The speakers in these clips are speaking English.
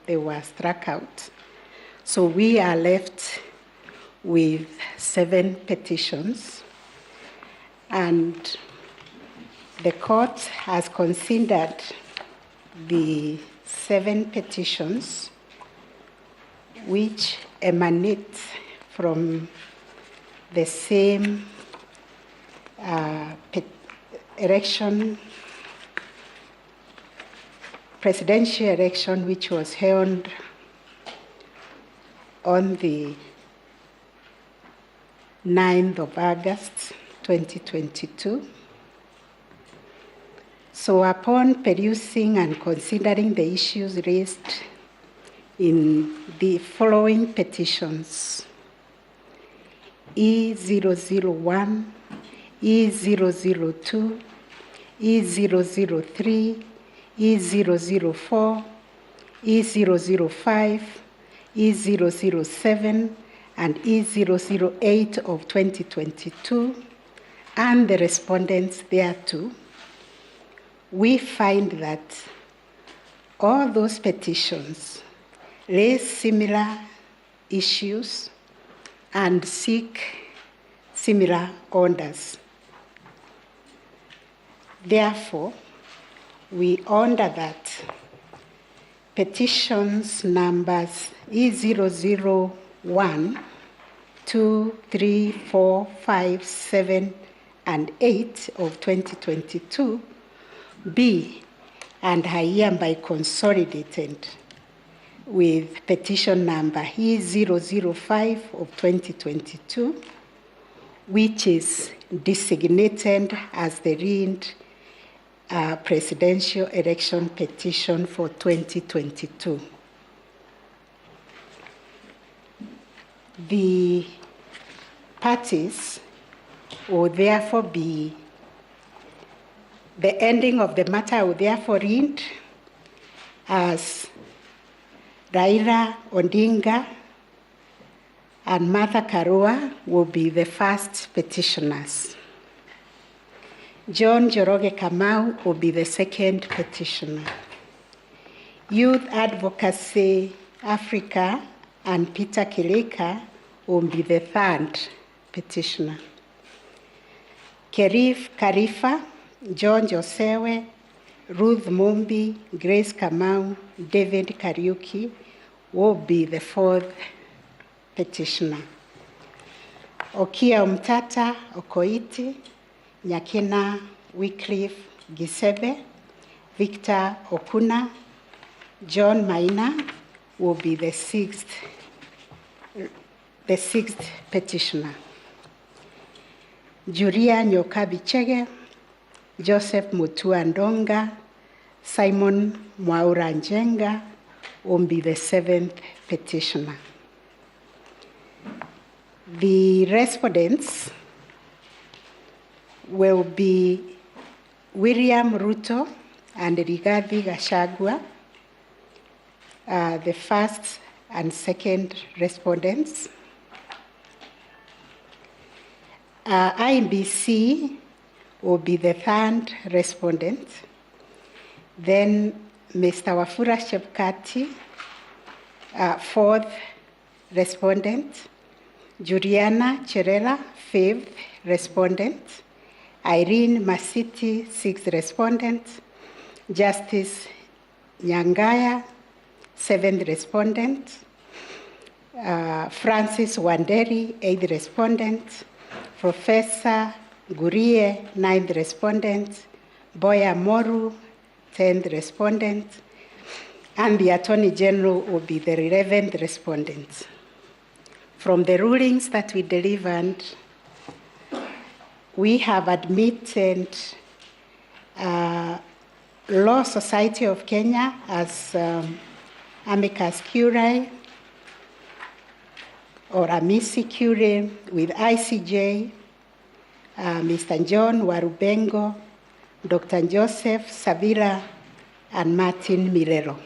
they were struck out. So we are left with 7 petitions, and the court has considered the 7 petitions which emanate from the same presidential election, which was held on the 9th of August, 2022. So upon perusing and considering the issues raised in the following petitions, E001, E002, E003, E004, E005, E007, and E008 of 2022, and the respondents thereto, we find that all those petitions raise similar issues and seek similar orders. Therefore, we order that petitions numbers E001, 2, 3, 4, 5, 7, and 8 of 2022 be and are hereby consolidated with petition number E005 of 2022, which is designated as the RIND presidential election petition for 2022. The parties will therefore be, the ending of the matter will therefore read as Raila Odinga and Martha Karua will be the first petitioners. John Njoroge Kamau will be the second petitioner. Youth Advocacy Africa and Peter Kilika will be the third petitioner. Kerif Karifa, John Josewe, Ruth Mumbi, Grace Kamau, David Kariuki will be the fourth petitioner. Okia Umtata Okoiti, Nyakina Wycliffe Gisebe, Victor Okuna, John Maina will be the sixth petitioner. Julia Nyoka Bichege, Joseph Mutua Ndonga, Simon Mwaura Njenga will be the 7th petitioner. The respondents will be William Ruto and Rigathi Gachagua, the first and second respondents. IBC will be the third respondent. Then Mr. Wafula Chebukati, fourth respondent. Juliana Cherela, fifth respondent. Irene Masiti, sixth respondent. Justice Nyangaya, seventh respondent. Francis Wanderi, eighth respondent. Professor Gurie, ninth respondent. Boya Moru, 10th respondent. And the Attorney General will be the 11th respondent. From the rulings that we delivered, we have admitted Law Society of Kenya as amicus curiae or amici curiae with ICJ, Mr. John Warubengo, Dr. Joseph Savila, and Martin Milero.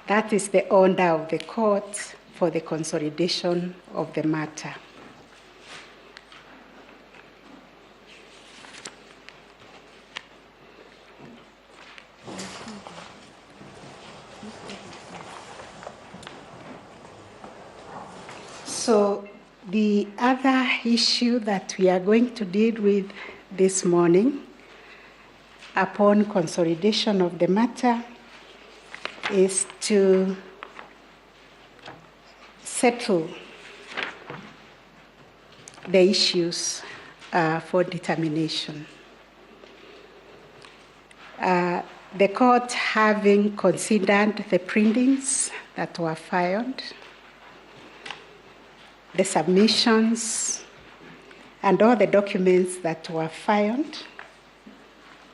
That is the order of the court for the consolidation of the matter. So the other issue that we are going to deal with this morning, upon consolidation of the matter, is to settle the issues for determination. The court, having considered the pleadings that were filed, the submissions, and all the documents that were filed,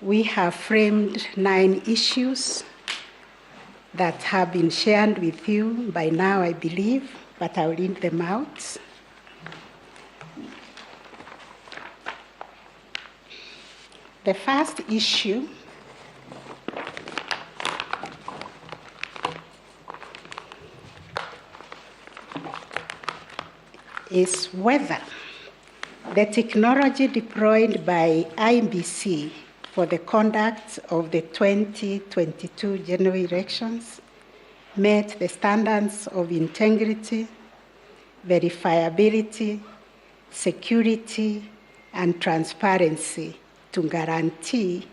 we have framed 9 issues that have been shared with you by now, I believe, but I'll read them out. The first issue is whether the technology deployed by IEBC for the conduct of the 2022 general elections met the standards of integrity, verifiability, security, and transparency to guarantee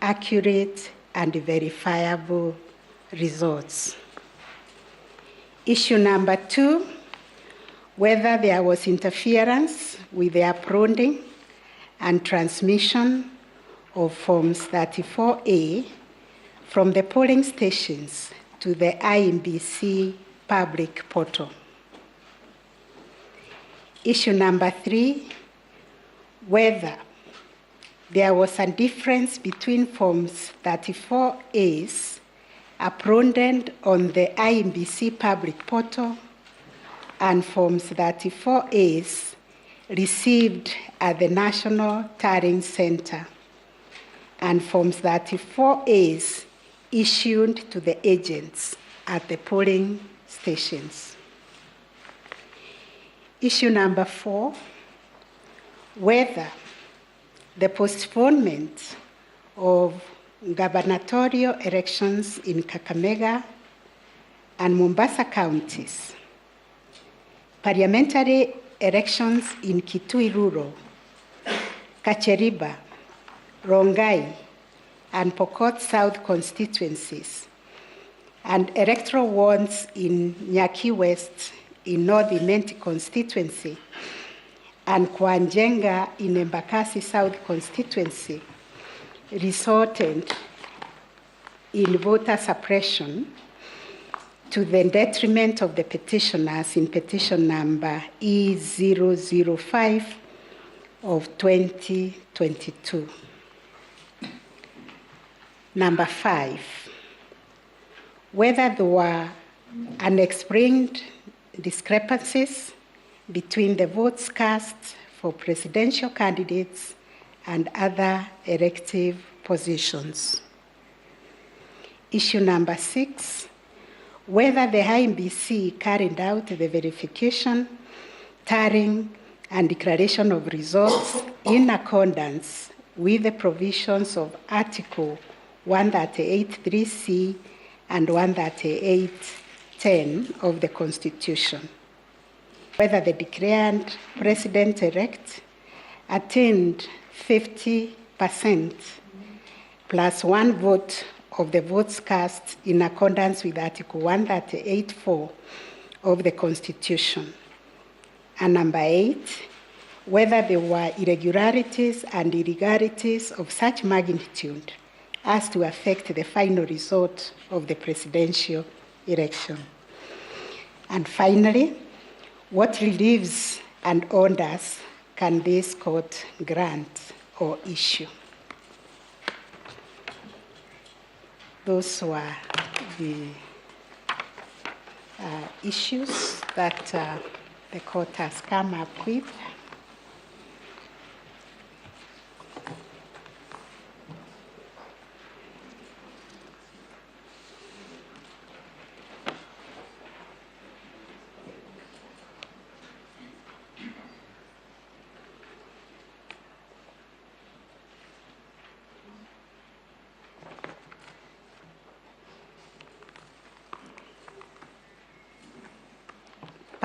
accurate and verifiable results. Issue number 2, whether there was interference with the uploading and transmission of Forms 34A from the polling stations to the IEBC public portal. Issue number 3, whether there was a difference between Forms 34As uploaded on the IEBC public portal and Forms 34As received at the National Tallying Center, and Forms 34As issued to the agents at the polling stations. Issue number 4, whether the postponement of gubernatorial elections in Kakamega and Mombasa counties, parliamentary elections in Kitui Rural, Kacheriba, Rongai, and Pokot South constituencies, and electoral wards in Nyaki West in North Imenti constituency, and Kwanjenga in Embakasi South constituency, resulted in voter suppression to the detriment of the petitioners in petition number E005 of 2022. Number 5, whether there were unexplained discrepancies between the votes cast for presidential candidates and other elective positions. Issue number 6, whether the IEBC carried out the verification, tallying, and declaration of results in accordance with the provisions of Article 138(3)(c) and 138(10) of the Constitution. Whether the declared president-elect attained 50% plus 1 vote of the votes cast in accordance with Article 138(4) of the Constitution. And number 8, whether there were irregularities and illegalities of such magnitude as to affect the final result of the presidential election. And finally, what reliefs and orders can this court grant or issue? Those were the issues that the court has come up with.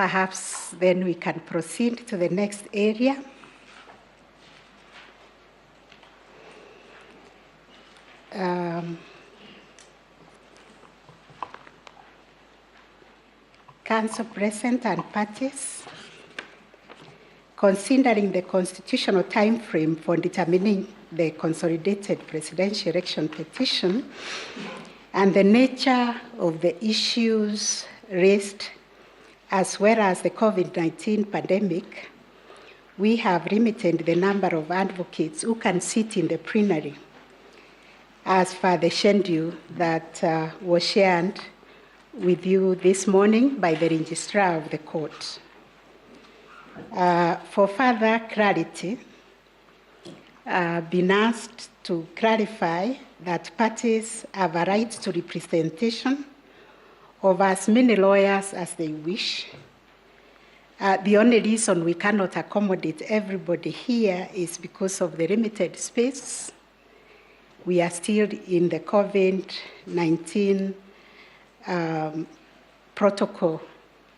perhaps then we can proceed to the next area. Council present and parties. Considering the constitutional time frame for determining the consolidated presidential election petition and the nature of the issues raised, as well as the COVID-19 pandemic, we have limited the number of advocates who can sit in the plenary as per the schedule that was shared with you this morning by the registrar of the court. For further clarity, been asked to clarify that parties have a right to representation of as many lawyers as they wish. The only reason we cannot accommodate everybody here is because of the limited space. We are still in the COVID-19 protocol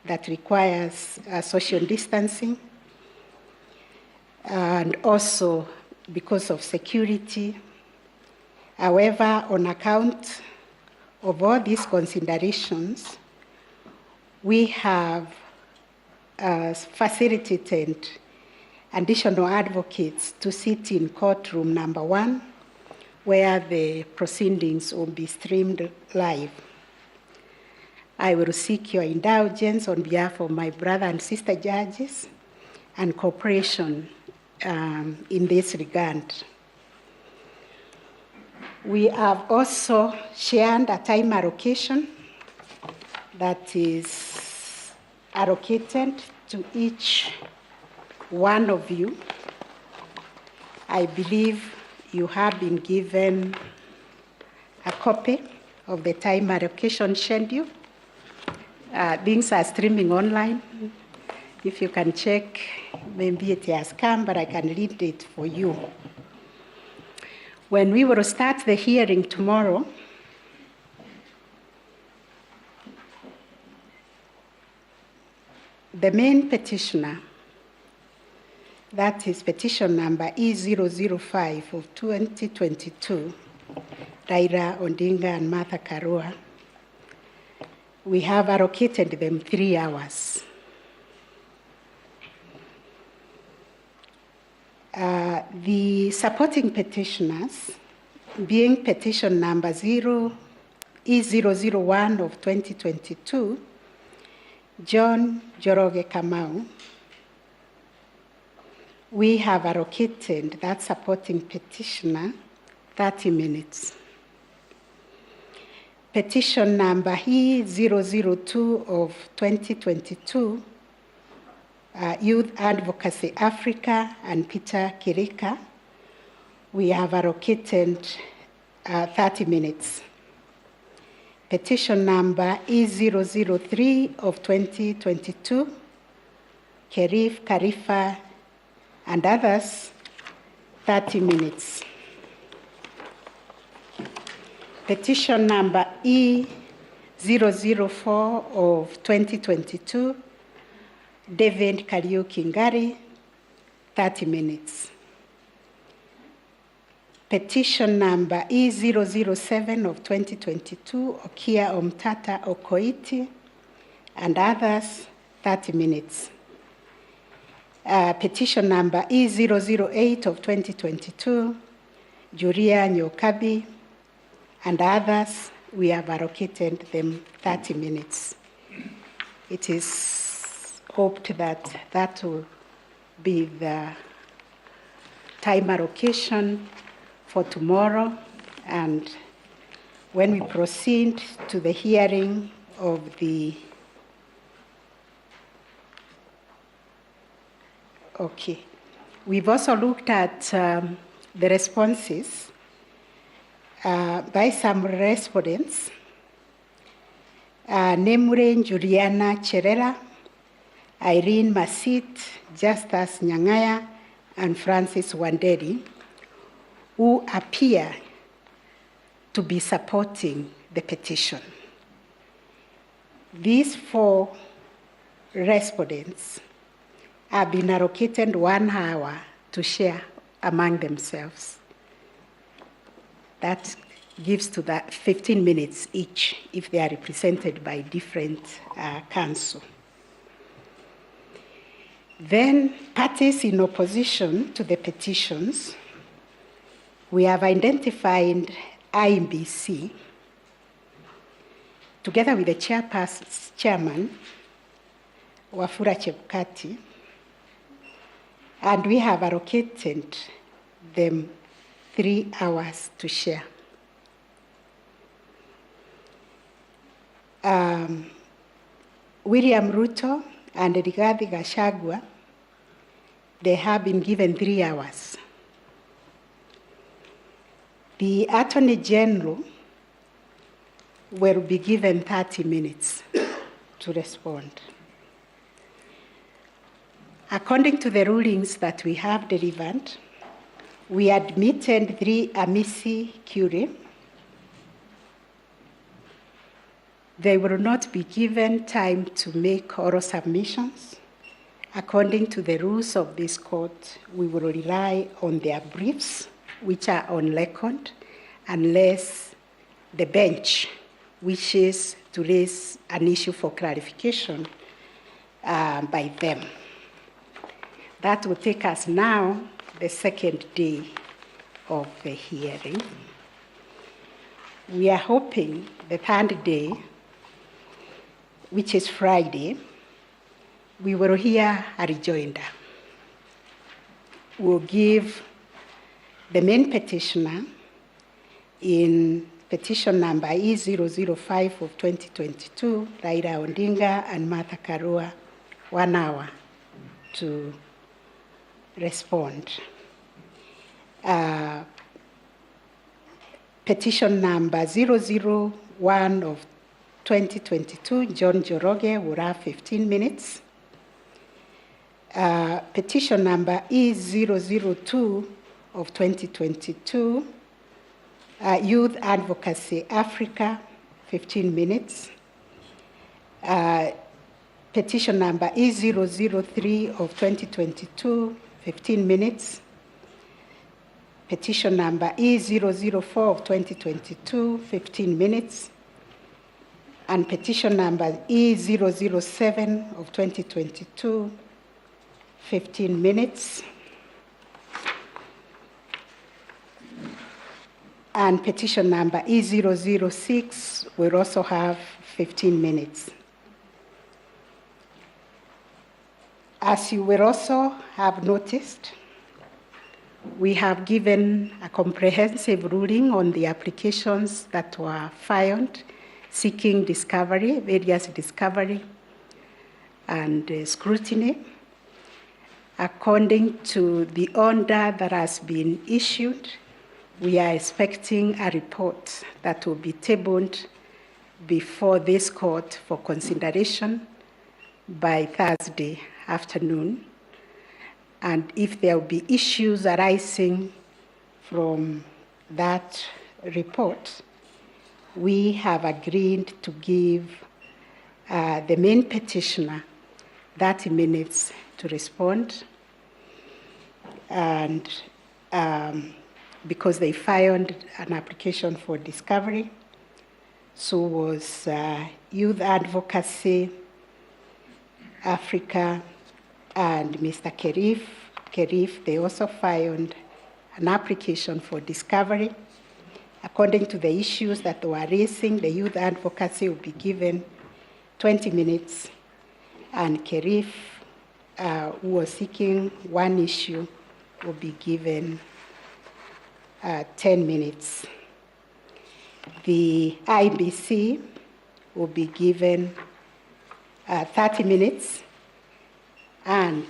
that requires social distancing, and also because of security. However, on account of all these considerations, we have facilitated additional advocates to sit in courtroom number 1, where the proceedings will be streamed live. I will seek your indulgence on behalf of my brother and sister judges and cooperation in this regard. We have also shared a time allocation that is allocated to each one of you. I believe you have been given a copy of the time allocation schedule. Things are streaming online. If you can check, maybe it has come, but I can read it for you. When we will start the hearing tomorrow, the main petitioner, that is petition number E005 of 2022, Raila Odinga and Martha Karua, we have allocated them 3 hours. The supporting petitioners, being petition number E001 of 2022, John Joroge Kamau, we have allocated that supporting petitioner 30 minutes. Petition number E002 of 2022, Youth Advocacy Africa and Peter Kirika, we have allocated 30 minutes. Petition number E003 of 2022, Kerif Karifa and others, 30 minutes. Petition number E004 of 2022, David Kariuki Ngari, 30 minutes. Petition number E007 of 2022, Okia Omtata Okoiti and others, 30 minutes. Petition number E008 of 2022, Juria Nyokabi and others, we have allocated them 30 minutes. It is hoped that that will be the time allocation for tomorrow, and when we proceed to the hearing of the we've also looked at the responses by some respondents, namely Juliana Cherera, Irene Masit, Justus Nyangaya, and Francis Wanderi, who appear to be supporting the petition. These 4 respondents have been allocated 1 hour to share among themselves. That gives to that 15 minutes each if they are represented by different council. Then parties in opposition to the petitions, we have identified IBC together with the chairman, Wafula Chebukati, and we have allocated them 3 hours to share. William Ruto and Rigathi Gachagua, they have been given 3 hours. The Attorney General will be given 30 minutes to respond. According to the rulings that we have delivered, we admitted 3 amici curiae. They will not be given time to make oral submissions. According to the rules of this court, we will rely on their briefs, which are on record, unless the bench wishes to raise an issue for clarification by them. That will take us now, the second day of the hearing. We are hoping the third day, which is Friday, we will hear a rejoinder. We'll give the main petitioner in petition number E005 of 2022, Raila Odinga and Martha Karua, 1 hour to respond. Petition number 001 of 2022, John Joroge, will have 15 minutes. Petition number E002 of 2022, Youth Advocacy Africa, 15 minutes. Petition number E003 of 2022, 15 minutes. Petition number E004 of 2022, 15 minutes. And petition number E007 of 2022, 15 minutes. And petition number E006 will also have 15 minutes. As you will also have noticed, we have given a comprehensive ruling on the applications that were filed seeking discovery, various discovery and scrutiny. According to the order that has been issued, we are expecting a report that will be tabled before this court for consideration by Thursday afternoon. And if there will be issues arising from that report, we have agreed to give the main petitioner 30 minutes to respond. And because they filed an application for discovery, so was Youth Advocacy Africa and Mr. Kerif, they also filed an application for discovery. According to the issues that they were raising, the Youth Advocacy will be given 20 minutes, and Kerif, who was seeking one issue, will be given 10 minutes. The IBC will be given 30 minutes, and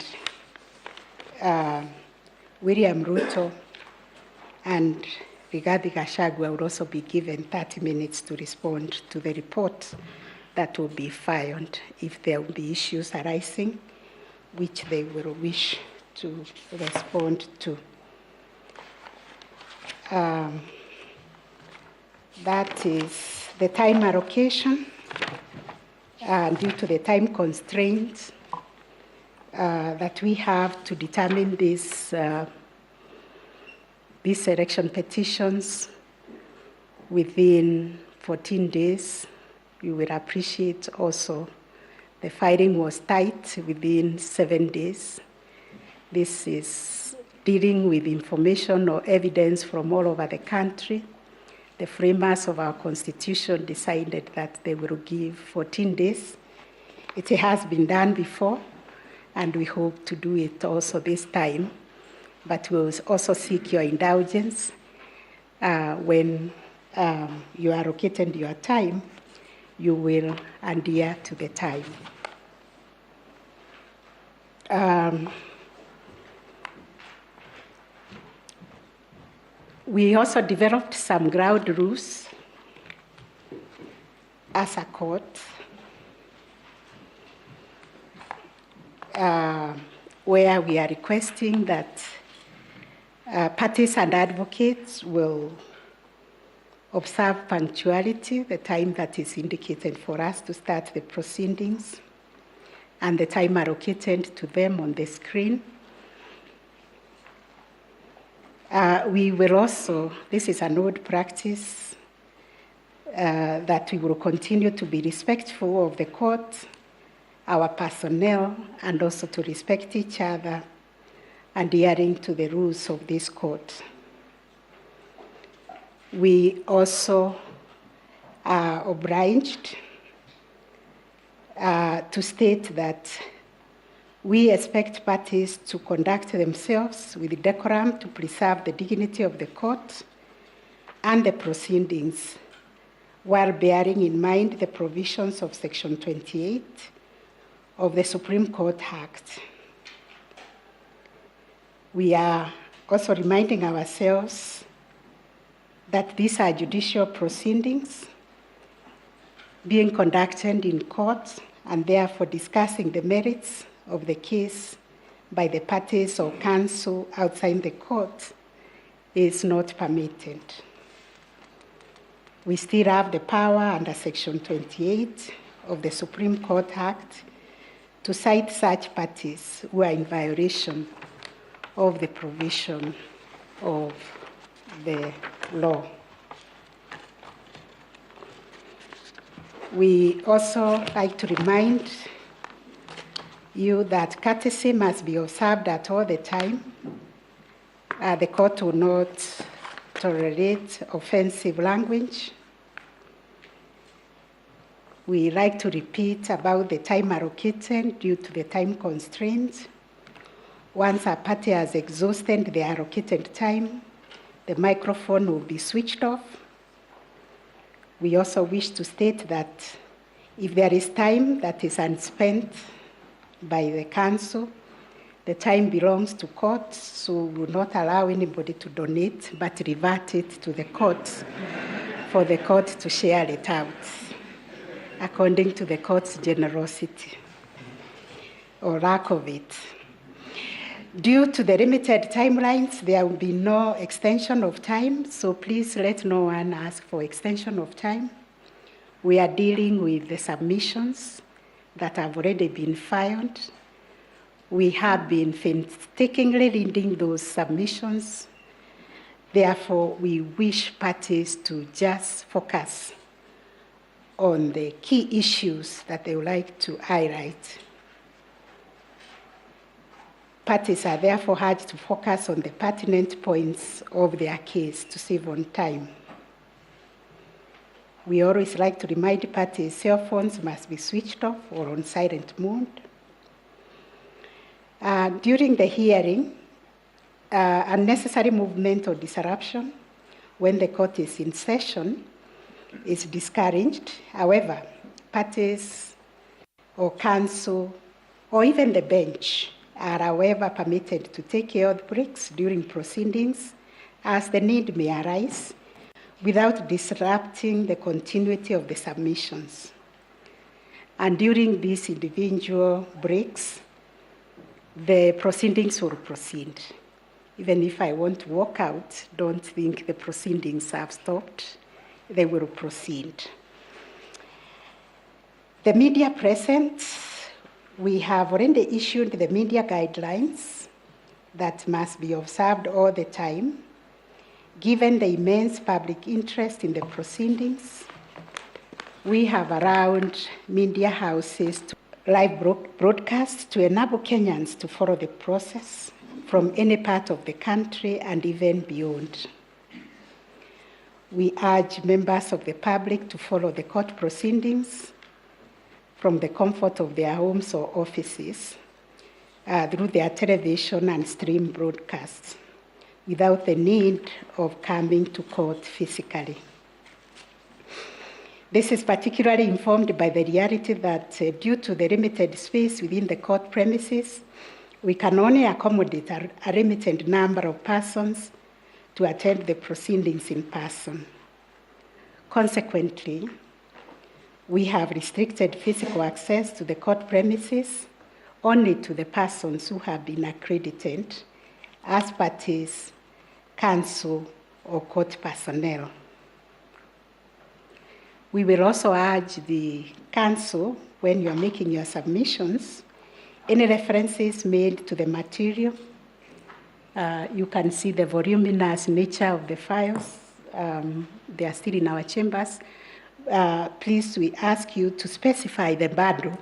William Ruto and Rigathi Gachagua will also be given 30 minutes to respond to the report that will be filed if there will be issues arising which they will wish to respond to. That is the time allocation due to the time constraints that we have to determine these election petitions within 14 days. We will appreciate also the filing was tight within 7 days. This is dealing with information or evidence from all over the country. The framers of our Constitution decided that they will give 14 days. It has been done before, and we hope to do it also this time. But we will also seek your indulgence when you are allocated your time, you will adhere to the time. We also developed some ground rules as a court where we are requesting that parties and advocates will observe punctuality, the time that is indicated for us to start the proceedings, and the time allocated to them on the screen. We will also, this is an old practice, that we will continue to be respectful of the court, our personnel, and also to respect each other, adhering to the rules of this court. We also are obliged to state that we expect parties to conduct themselves with decorum to preserve the dignity of the court and the proceedings, while bearing in mind the provisions of Section 28 of the Supreme Court Act. We are also reminding ourselves that these are judicial proceedings being conducted in court, and therefore discussing the merits of the case by the parties or counsel outside the court is not permitted. We still have the power under Section 28 of the Supreme Court Act to cite such parties who are in violation of the provision of the law. We also like to remind you that courtesy must be observed at all the time. The court will not tolerate offensive language. We like to repeat about the time allocated due to the time constraints. Once a party has exhausted the allocated time, the microphone will be switched off. We also wish to state that if there is time that is unspent by the council, the time belongs to court, so we will not allow anybody to donate, but revert it to the court for the court to share it out according to the court's generosity or lack of it. Due to the limited timelines, there will be no extension of time, so please let no one ask for extension of time. We are dealing with the submissions that have already been filed. We have been painstakingly reading those submissions. Therefore, we wish parties to just focus on the key issues that they would like to highlight. Parties are therefore urged to focus on the pertinent points of their case to save on time. We always like to remind parties cell phones must be switched off or on silent mode. During the hearing, unnecessary movement or disruption when the court is in session is discouraged. However, parties or counsel or even the bench are, however, permitted to take health breaks during proceedings as the need may arise without disrupting the continuity of the submissions. And during these individual breaks, the proceedings will proceed. Even if I want to walk out, don't think the proceedings have stopped. They will proceed. The media present, we have already issued the media guidelines that must be observed all the time. Given the immense public interest in the proceedings, we have allowed media houses to live broadcast to enable Kenyans to follow the process from any part of the country and even beyond. We urge members of the public to follow the court proceedings from the comfort of their homes or offices through their television and stream broadcasts without the need of coming to court physically. This is particularly informed by the reality that due to the limited space within the court premises, we can only accommodate a limited number of persons to attend the proceedings in person. Consequently, we have restricted physical access to the court premises only to the persons who have been accredited as parties, counsel, or court personnel. We will also urge the counsel, when you're making your submissions, any references made to the material. You can see the voluminous nature of the files. They are still in our chambers. Please, we ask you to specify the bundle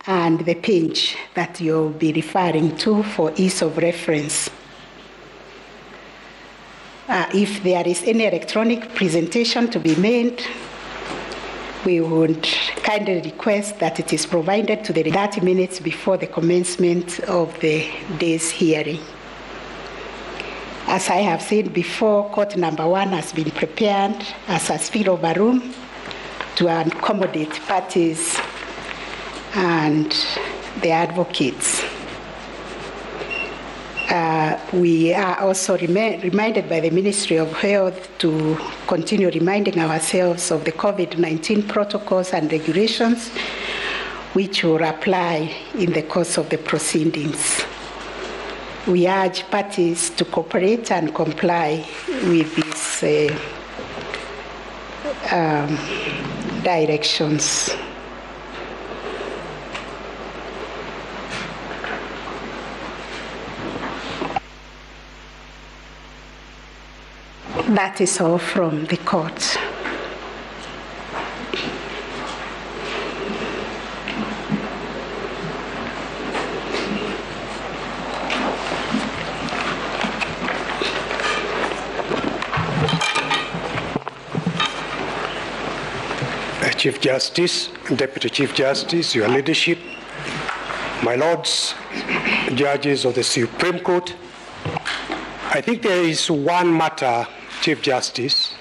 and the page that you'll be referring to for ease of reference. If there is any electronic presentation to be made, we would kindly request that it is provided to the 30 minutes before the commencement of the day's hearing. As I have said before, court number 1 has been prepared as a spillover room to accommodate parties and the advocates. We are also reminded by the Ministry of Health to continue reminding ourselves of the COVID-19 protocols and regulations which will apply in the course of the proceedings. We urge parties to cooperate and comply with these directions. That is all from the court. Chief Justice, Deputy Chief Justice, Your Leadership, my lords, judges of the Supreme Court, I think there is one matter, Chief Justice,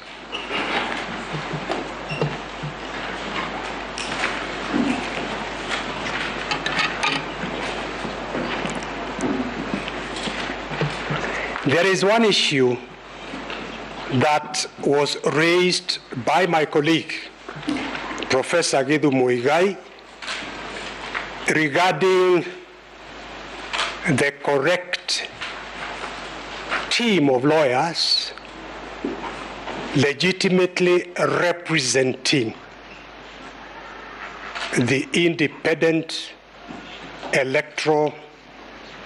there is one issue that was raised by my colleague, Professor Githu Muigai, regarding the correct team of lawyers legitimately representing the Independent Electoral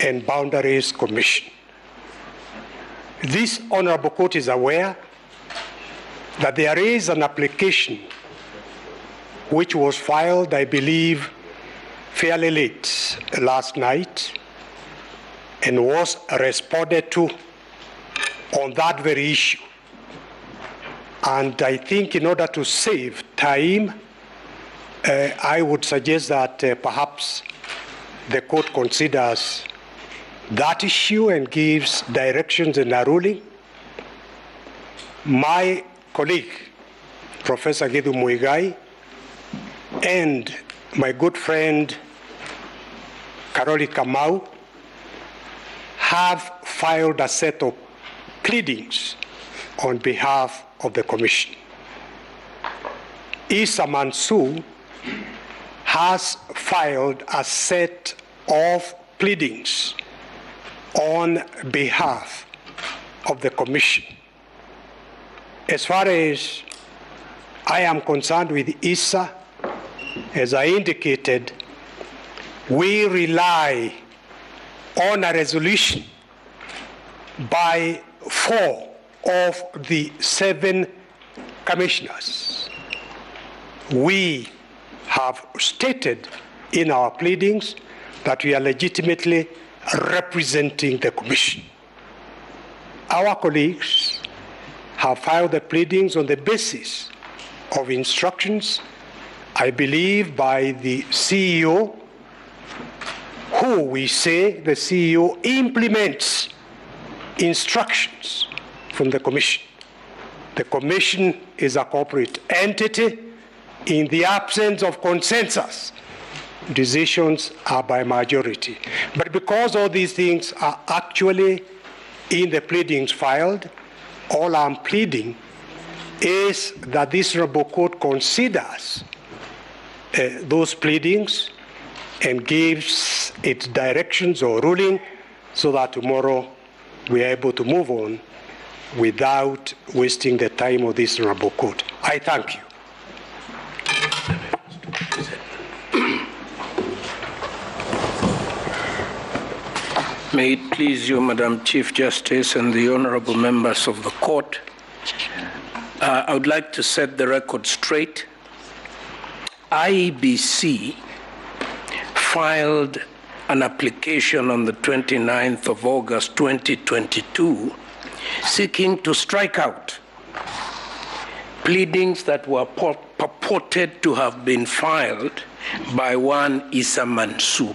and Boundaries Commission. This honorable court is aware that there is an application which was filed, I believe, fairly late last night and was responded to on that very issue. And I think in order to save time, I would suggest that perhaps the court considers that issue and gives directions in a ruling. My colleague, Professor Githu Muigai, and my good friend, Karoli Kamau, have filed a set of pleadings on behalf of the Commission. Issa Mansour has filed a set of pleadings on behalf of the Commission. As far as I am concerned with Issa, as I indicated, we rely on a resolution by 4 of the 7 commissioners. We have stated in our pleadings that we are legitimately representing the Commission. Our colleagues have filed the pleadings on the basis of instructions, I believe, by the CEO, who we say the CEO implements instructions from the Commission. The Commission is a corporate entity. In the absence of consensus, decisions are by majority. But because all these things are actually in the pleadings filed, all I'm pleading is that this Honorable Court considers those pleadings and gives its directions or ruling so that tomorrow we are able to move on without wasting the time of this Honorable Court. I thank you. May it please you, Madam Chief Justice, and the honorable members of the court, I would like to set the record straight. IEBC filed an application on the 29th of August 2022 seeking to strike out pleadings that were purported to have been filed by one Issa Mansour.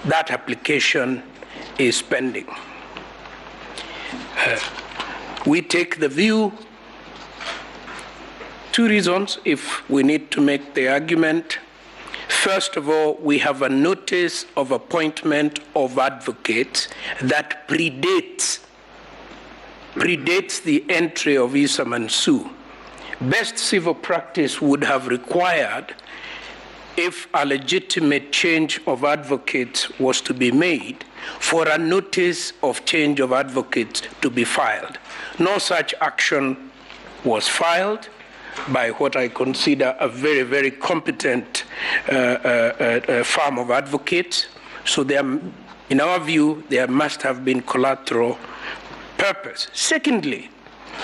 That application is pending. We take the view, 2 reasons if we need to make the argument. First of all, we have a notice of appointment of advocates that predates the entry of Issa Mansour. Best civil practice would have required, if a legitimate change of advocates was to be made, for a notice of change of advocates to be filed. No such action was filed by what I consider a very, very competent firm of advocates. So there, in our view, there must have been collateral purpose. Secondly,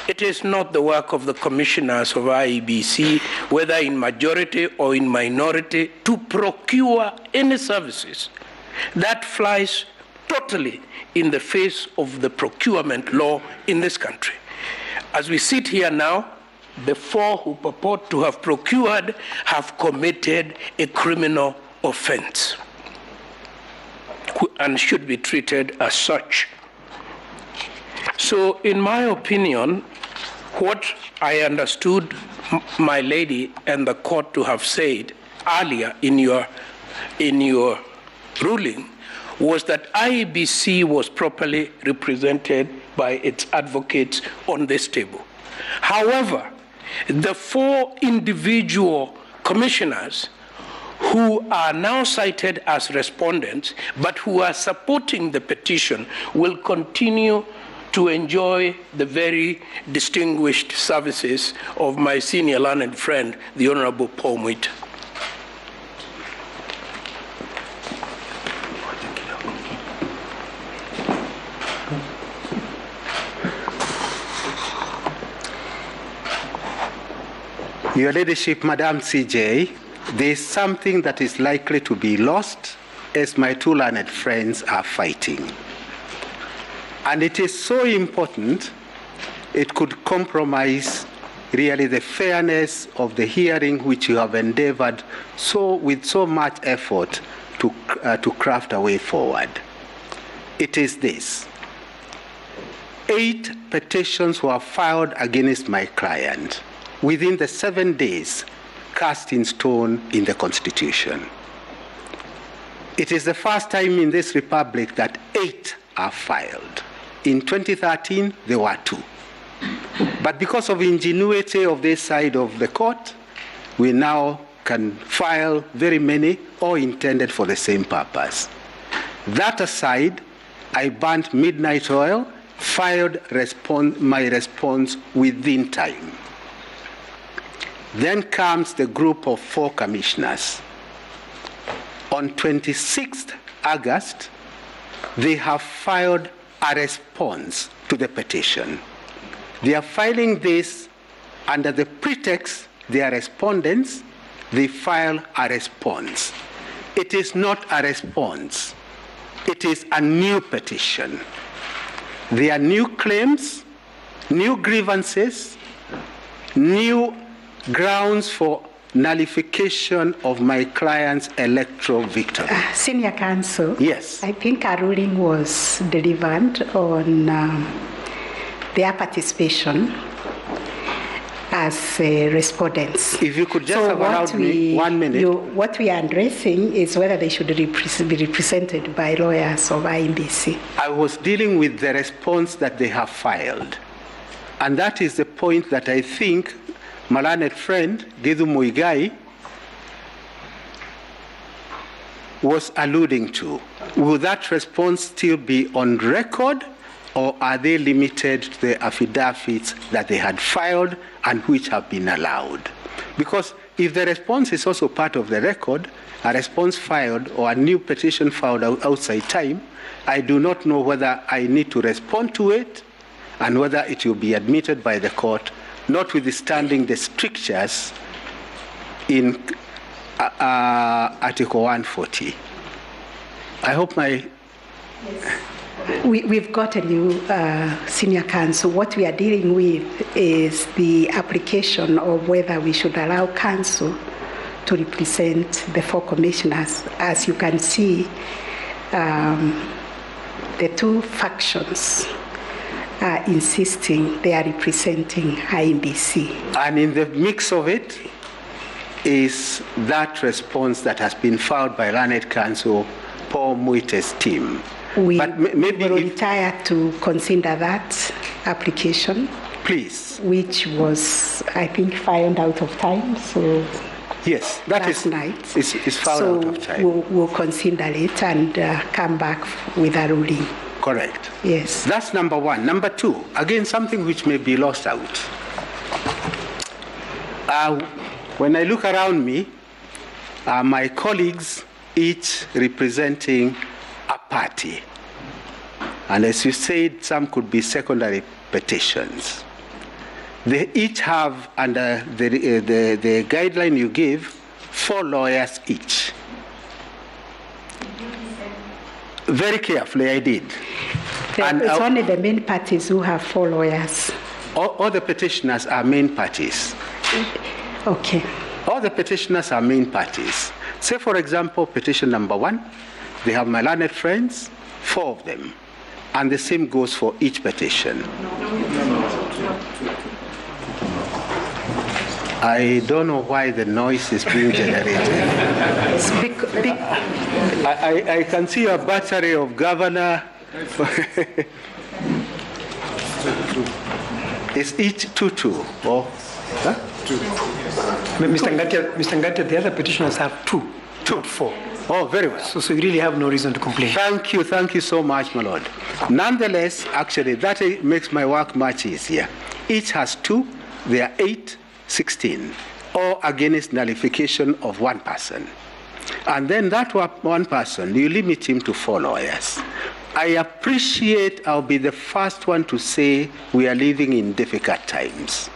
it is not the work of the commissioners of IEBC, whether in majority or in minority, to procure any services. That flies totally in the face of the procurement law in this country. As we sit here now, the 4 who purport to have procured have committed a criminal offense and should be treated as such. So, in my opinion, what I understood my lady and the court to have said earlier in your ruling was that IEBC was properly represented by its advocates on this table. However, the 4 individual commissioners who are now cited as respondents but who are supporting the petition will continue to enjoy the very distinguished services of my senior learned friend, the Honorable Paul Mwita. Your Ladyship, Madam CJ, there is something that is likely to be lost as my 2 learned friends are fighting. And it is so important, it could compromise really the fairness of the hearing which you have endeavored with so much effort to craft a way forward. It is this: 8 petitions were filed against my client within the 7 days cast in stone in the Constitution. It is the first time in this republic that 8 are filed. In 2013, there were 2. But because of ingenuity of this side of the court, we now can file very many, all intended for the same purpose. That aside, I burnt midnight oil, filed my response within time. Then comes the group of 4 commissioners. On 26th August, they have filed a response to the petition. They are filing this under the pretext they are respondents. They file a response. It is not a response. It is a new petition. There are new claims, new grievances, new grounds for nullification of my client's electoral victory. Senior Counsel. Yes. I think a ruling was delivered on their participation as respondents. If you could just have allowed me 1 minute. What we are addressing is whether they should be represented by lawyers of INBC. I was dealing with the response that they have filed. And that is the point that I think my learned friend, Githu Muigai, was alluding to. Will that response still be on record, or are they limited to the affidavits that they had filed and which have been allowed? Because if the response is also part of the record, a response filed or a new petition filed outside time, I do not know whether I need to respond to it and whether it will be admitted by the court, notwithstanding the strictures in Article 140. I hope my... We've gotten you, Senior Counsel. What we are dealing with is the application of whether we should allow counsel to represent the 4 commissioners. As you can see, the 2 factions are insisting they are representing INBC. And in the mix of it is that response that has been filed by learned counsel Paul Muite's team. We will retire to consider that application. Please. Which was, I think, filed out of time. So yes, that is night. Is filed out of time. We'll consider it and come back with a ruling. Correct. Yes. That's number 1. Number 2, again, something which may be lost out. When I look around me, my colleagues each representing a party. And as you said, some could be secondary petitions. They each have, under the guideline you give, 4 lawyers each. Very carefully, I did. It's only the main parties who have 4 lawyers. All the petitioners are main parties. Okay. All the petitioners are main parties. Say, for example, petition number 1, they have my learned friends, 4 of them. And the same goes for each petition. I don't know why the noise is being generated. I can see a battery of governor. It's each 2-2. Oh, huh? 2. Mr. Ngatia, the other petitioners have 2, not 4. Oh, very well. So you really have no reason to complain. Thank you so much, my lord. Nonetheless, actually, that makes my work much easier. Each has 2, there are 8, 16, or against nullification of 1 person. And then that 1 person, you limit him to 4 lawyers. I appreciate, I'll be the first one to say we are living in difficult times.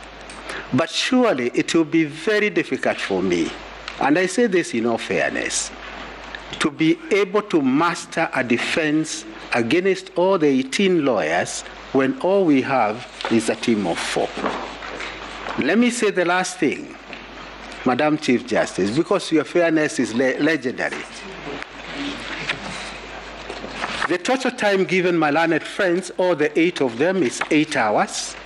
But surely it will be very difficult for me, and I say this in all fairness, to be able to master a defense against all the 18 lawyers when all we have is a team of 4. Let me say the last thing, Madam Chief Justice, because your fairness is legendary. The total time given my learned friends, all the 8 of them, is 8 hours.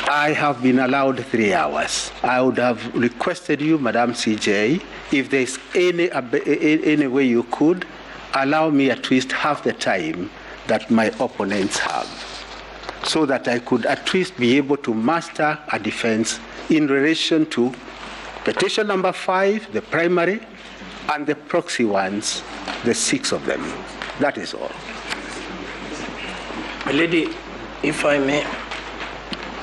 I have been allowed 3 hours. I would have requested you, Madam CJ, if there's any way you could, allow me at least half the time that my opponents have, so that I could at least be able to master a defense in relation to petition number 5, the primary, and the proxy ones, the 6 of them. That is all. My lady, if I may.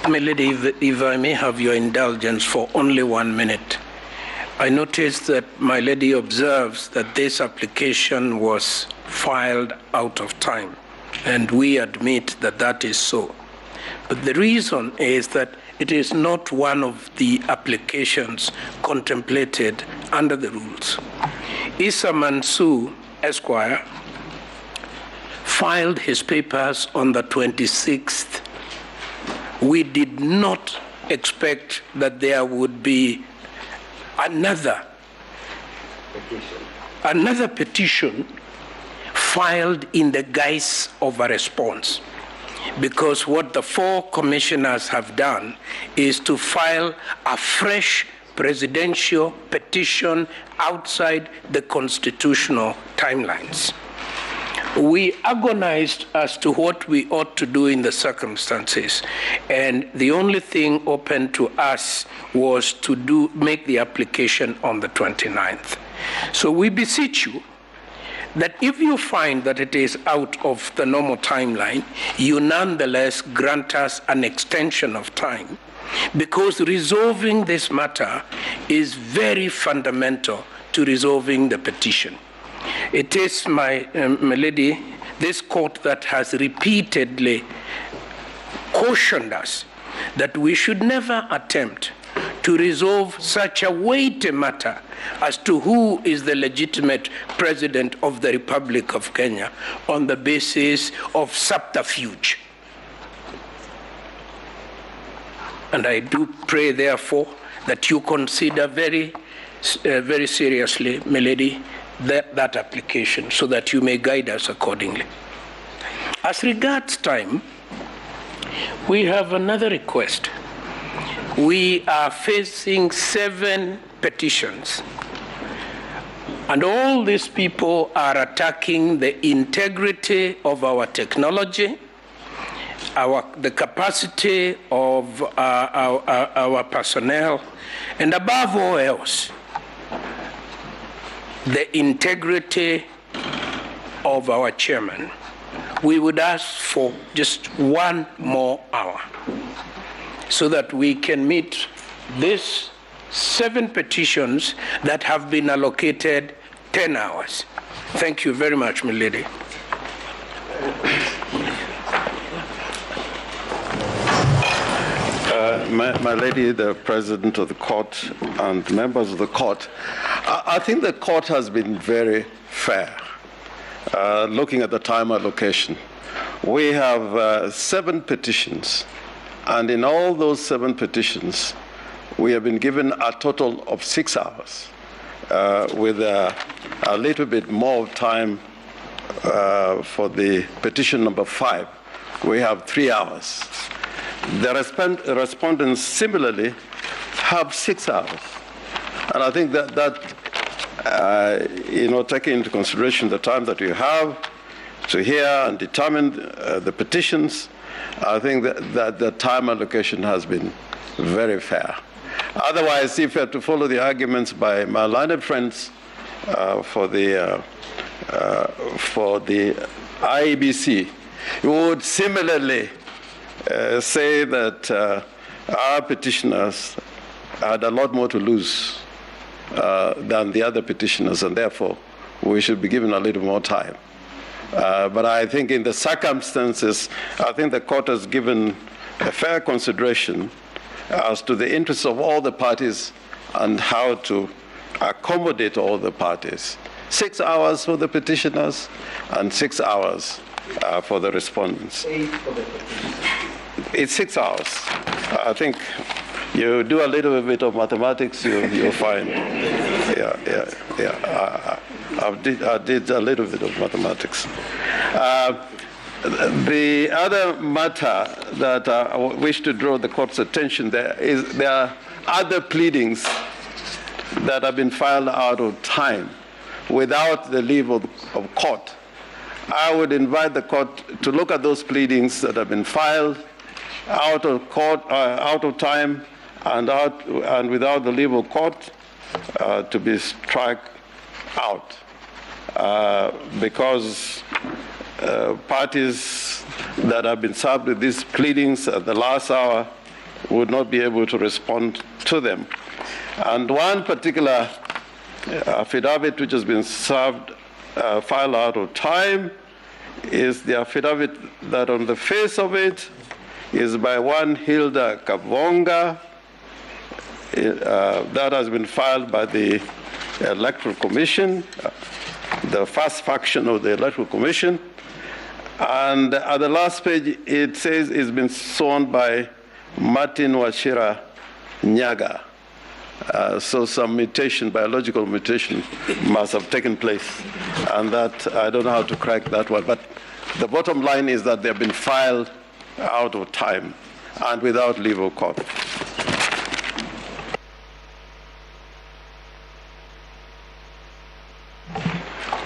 My lady, if I may have your indulgence for only 1 minute. I noticed that my lady observes that this application was filed out of time, and we admit that that is so. But the reason is that it is not one of the applications contemplated under the rules. Issa Mansour, Esquire, filed his papers on the 26th. We did not expect that there would be another petition filed in the guise of a response. Because what the 4 commissioners have done is to file a fresh presidential petition outside the constitutional timelines. We agonized as to what we ought to do in the circumstances, and the only thing open to us was to make the application on the 29th. So we beseech you that if you find that it is out of the normal timeline, you nonetheless grant us an extension of time, because resolving this matter is very fundamental to resolving the petition. It is, my lady, this court that has repeatedly cautioned us that we should never attempt to resolve such a weighty matter as to who is the legitimate president of the Republic of Kenya on the basis of subterfuge. And I do pray, therefore, that you consider very seriously, my lady, that application, so that you may guide us accordingly. As regards time, we have another request. We are facing 7 petitions, and all these people are attacking the integrity of our technology, the capacity of our personnel, and above all else, the integrity of our chairman. We would ask for just 1 more hour so that we can meet these 7 petitions that have been allocated 10 hours. Thank you very much, my lady. My lady, the president of the court and members of the court, I think the court has been very fair looking at the time allocation. We have 7 petitions, and in all those 7 petitions, we have been given a total of 6 hours with a little bit more time for the petition number 5. We have 3 hours. The respondents similarly have 6 hours. And I think that taking into consideration the time that you have to hear and determine the petitions, I think that the time allocation has been very fair. Otherwise, if you had to follow the arguments by my learned friends for the IEBC, you would similarly say that our petitioners had a lot more to lose than the other petitioners, and therefore we should be given a little more time. But I think in the circumstances, I think the court has given a fair consideration as to the interests of all the parties and how to accommodate all the parties. 6 hours for the petitioners and 6 hours for the respondents. 8 for the petitioners. It's 6 hours. I think you do a little bit of mathematics, you'll find. I did a little bit of mathematics. The other matter that I wish to draw the court's attention there are other pleadings that have been filed out of time without the leave of court. I would invite the court to look at those pleadings that have been filed out of court, out of time, and without the leave of court, to be struck out, because parties that have been served with these pleadings at the last hour would not be able to respond to them. And one particular affidavit which has been served, filed out of time, is the affidavit that on the face of it is by one Hilda Kavonga. That has been filed by the Electoral Commission, the first faction of the Electoral Commission. And at the last page, it says it's been sworn by Martin Wachira Nyaga. So some mutation, biological mutation, must have taken place. And that, I don't know how to crack that one. But the bottom line is that they've been filed out of time and without leave of court.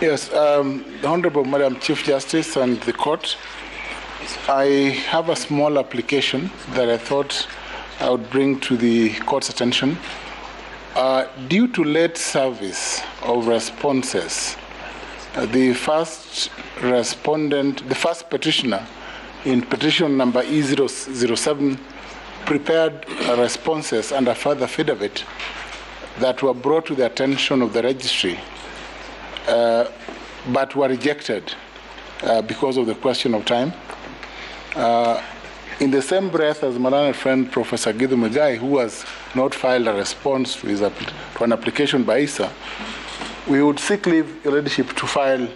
Yes, the Honorable Madam Chief Justice and the court, I have a small application that I thought I would bring to the court's attention. Due to late service of responses, the first respondent, the first petitioner in petition number E007 prepared responses and a further affidavit that were brought to the attention of the registry, but were rejected because of the question of time. In the same breath as my learned friend Professor Githu Muigai, who has not filed a response to an application by ISA, we would seek leave, Your Ladyship, to file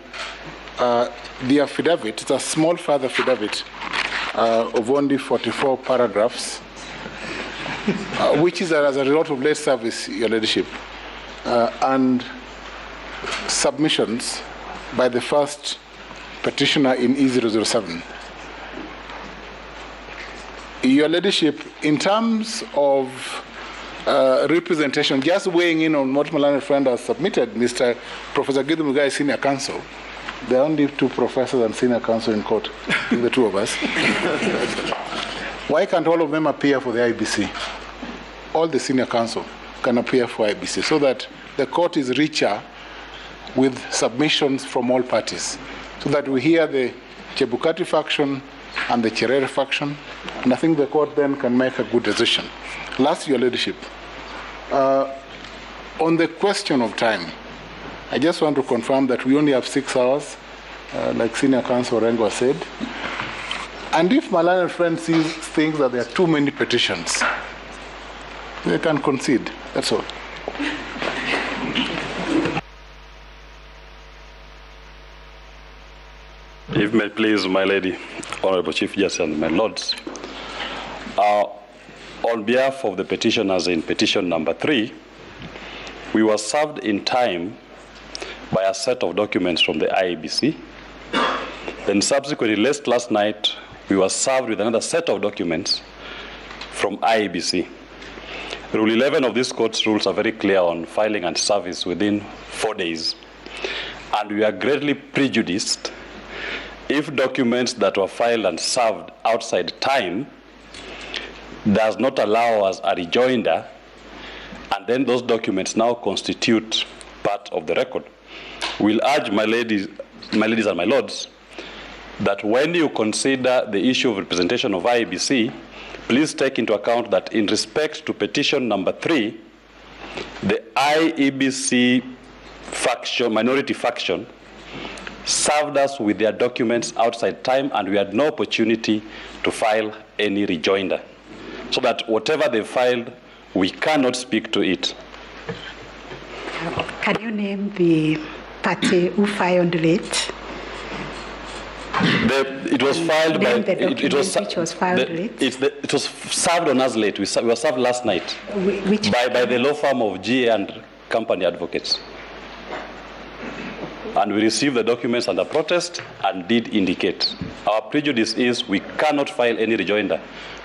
the affidavit. It's a small further affidavit of only 44 paragraphs, which is as a result of late service, Your Ladyship, and submissions by the first petitioner in E007. Your Ladyship, in terms of representation, just weighing in on what my learned friend has submitted, Mr. Professor Githu Muigai, Senior Counsel. There are only two professors and senior counsel in court, the two of us. Why can't all of them appear for the IBC? All the senior counsel can appear for IBC so that the court is richer with submissions from all parties, so that we hear the Chebukati faction and the Cherere faction, and I think the court then can make a good decision. Last, Your Ladyship, on the question of time, I just want to confirm that we only have 6 hours, like Senior Counsel Rengo said. And if my learned friend thinks that there are too many petitions, they can concede. That's all. If may please, my lady, Honorable Chief Justice and my lords, on behalf of the petitioners in petition number 3, we were served in time by a set of documents from the IEBC. Then subsequently, last night, we were served with another set of documents from IEBC. Rule 11 of this court's rules are very clear on filing and service within 4 days. And we are greatly prejudiced if documents that were filed and served outside time does not allow us a rejoinder, and then those documents now constitute part of the record. We'll urge my ladies and my lords that when you consider the issue of representation of IEBC, please take into account that in respect to petition number 3, the IEBC faction, minority faction, served us with their documents outside time, and we had no opportunity to file any rejoinder. So that whatever they filed, we cannot speak to it. Can you name the party who filed late? It was filed by. It was filed late. It was served on us late. We were served last night by the law firm of GA and Company Advocates. And we received the documents under protest and did indicate. Our prejudice is we cannot file any rejoinder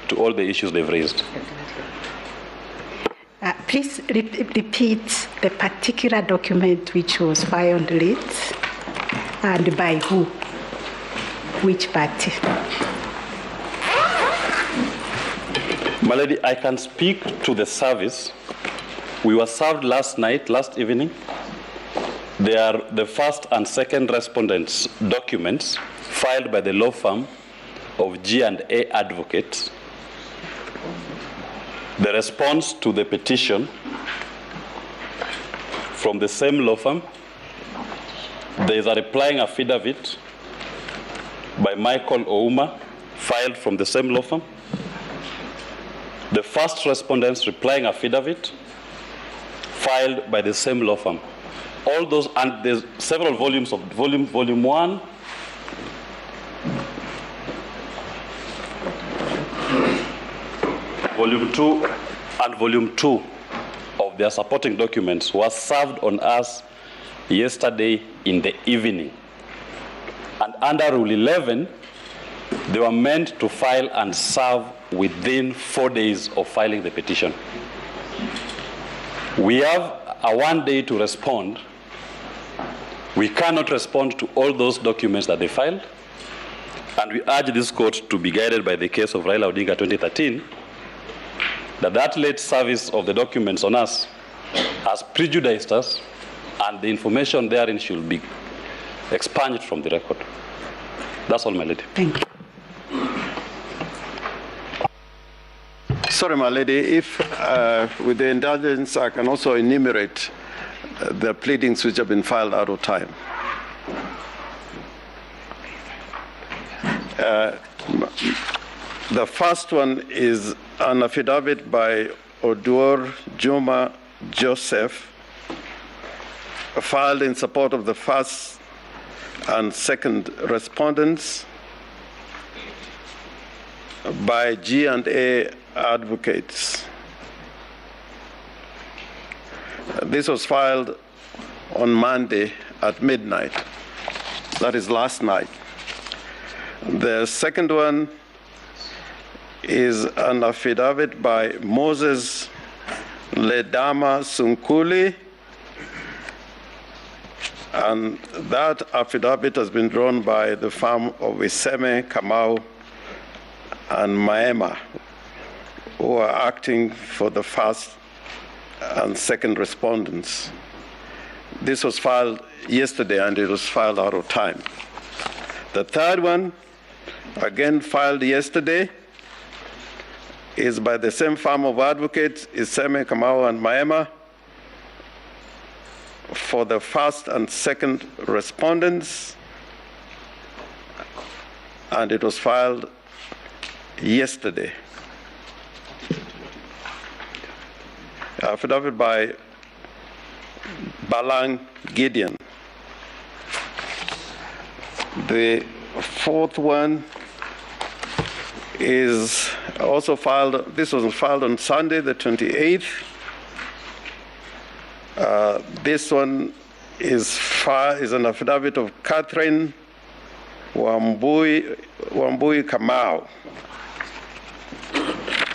to all the issues they've raised. Please repeat the particular document which was filed late and by who? Which party? My lady, I can speak to the service. We were served last evening. They are the first and second respondents' documents filed by the law firm of G&A Advocates. the response to the petition from the same law firm. There is a replying affidavit by Michael Ouma, filed from the same law firm. The first respondent's replying affidavit, filed by the same law firm. All those, and there's several volumes of volume 1, volume 2, and volume 2 of their supporting documents was served on us yesterday in the evening. And under Rule 11, they were meant to file and serve within 4 days of filing the petition. We have a 1 day to respond. We cannot respond to all those documents that they filed, and we urge this court to be guided by the case of Raila Odinga 2013, that late service of the documents on us has prejudiced us, and the information therein should be expunged from the record. That's all, my lady. Thank you. Sorry, my lady, if with the indulgence, I can also enumerate the pleadings which have been filed out of time. The first one is an affidavit by Oduor Juma Joseph, filed in support of the first and second respondents by G&A advocates. This was filed on Monday at midnight. That is last night. The second one is an affidavit by Moses Ledama Sunkuli, and that affidavit has been drawn by the firm of Iseme, Kamau, and Maema, who are acting for the first and second respondents. This was filed yesterday, and it was filed out of time. The third one, again filed yesterday, is by the same firm of advocates, Iseme, Kamau, and Maema, for the first and second respondents, and it was filed yesterday. Affidavit by Balang Gideon. The fourth one is also filed, this was filed on Sunday, the 28th. This one is an affidavit of Catherine Wambui Kamau.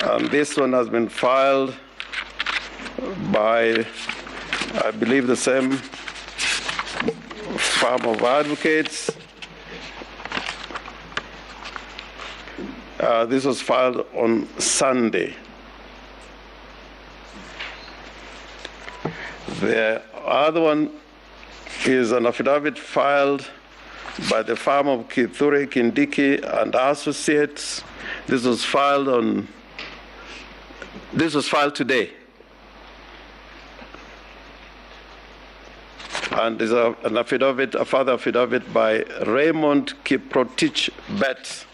And this one has been filed by, I believe, the same firm of advocates. This was filed on Sunday. The other one is an affidavit filed by the firm of Kithure Kindiki and Associates. This was filed today. And there's an affidavit, a further affidavit by Raymond Kiprotich Bet.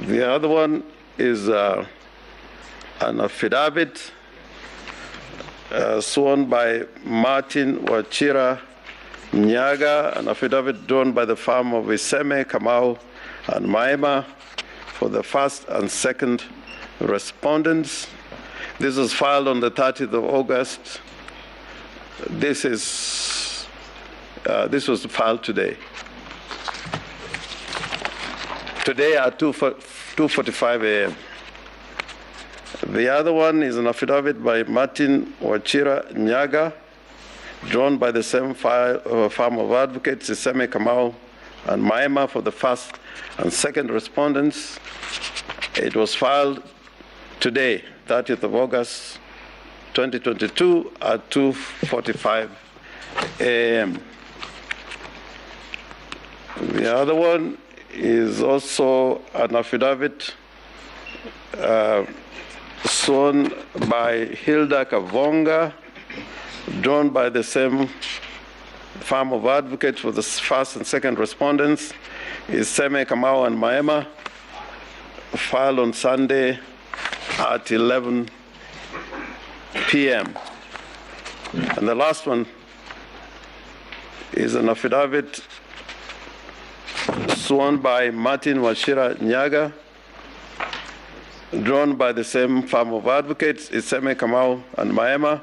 The other one is an affidavit sworn by Martin Wachira Nyaga, an affidavit drawn by the firm of Iseme, Kamau, and Maema for the first and second respondents. This was filed on the 30th of August. This was filed today. Today at 2:45 a.m. The other one is an affidavit by Martin Wachira Nyaga, drawn by the same firm of advocates, Iseme, Kamau, and Maema for the first and second respondents. It was filed today, 30th of August, 2022 at 2:45 a.m. The other one is also an affidavit sworn by Hilda Kavonga, drawn by the same firm of advocates for the first and second respondents, is Seme Kamau and Maema, filed on Sunday at 11 p.m. And the last one is an affidavit sworn by Martin Washira Nyaga, drawn by the same firm of advocates, Iseme Kamau and Maema,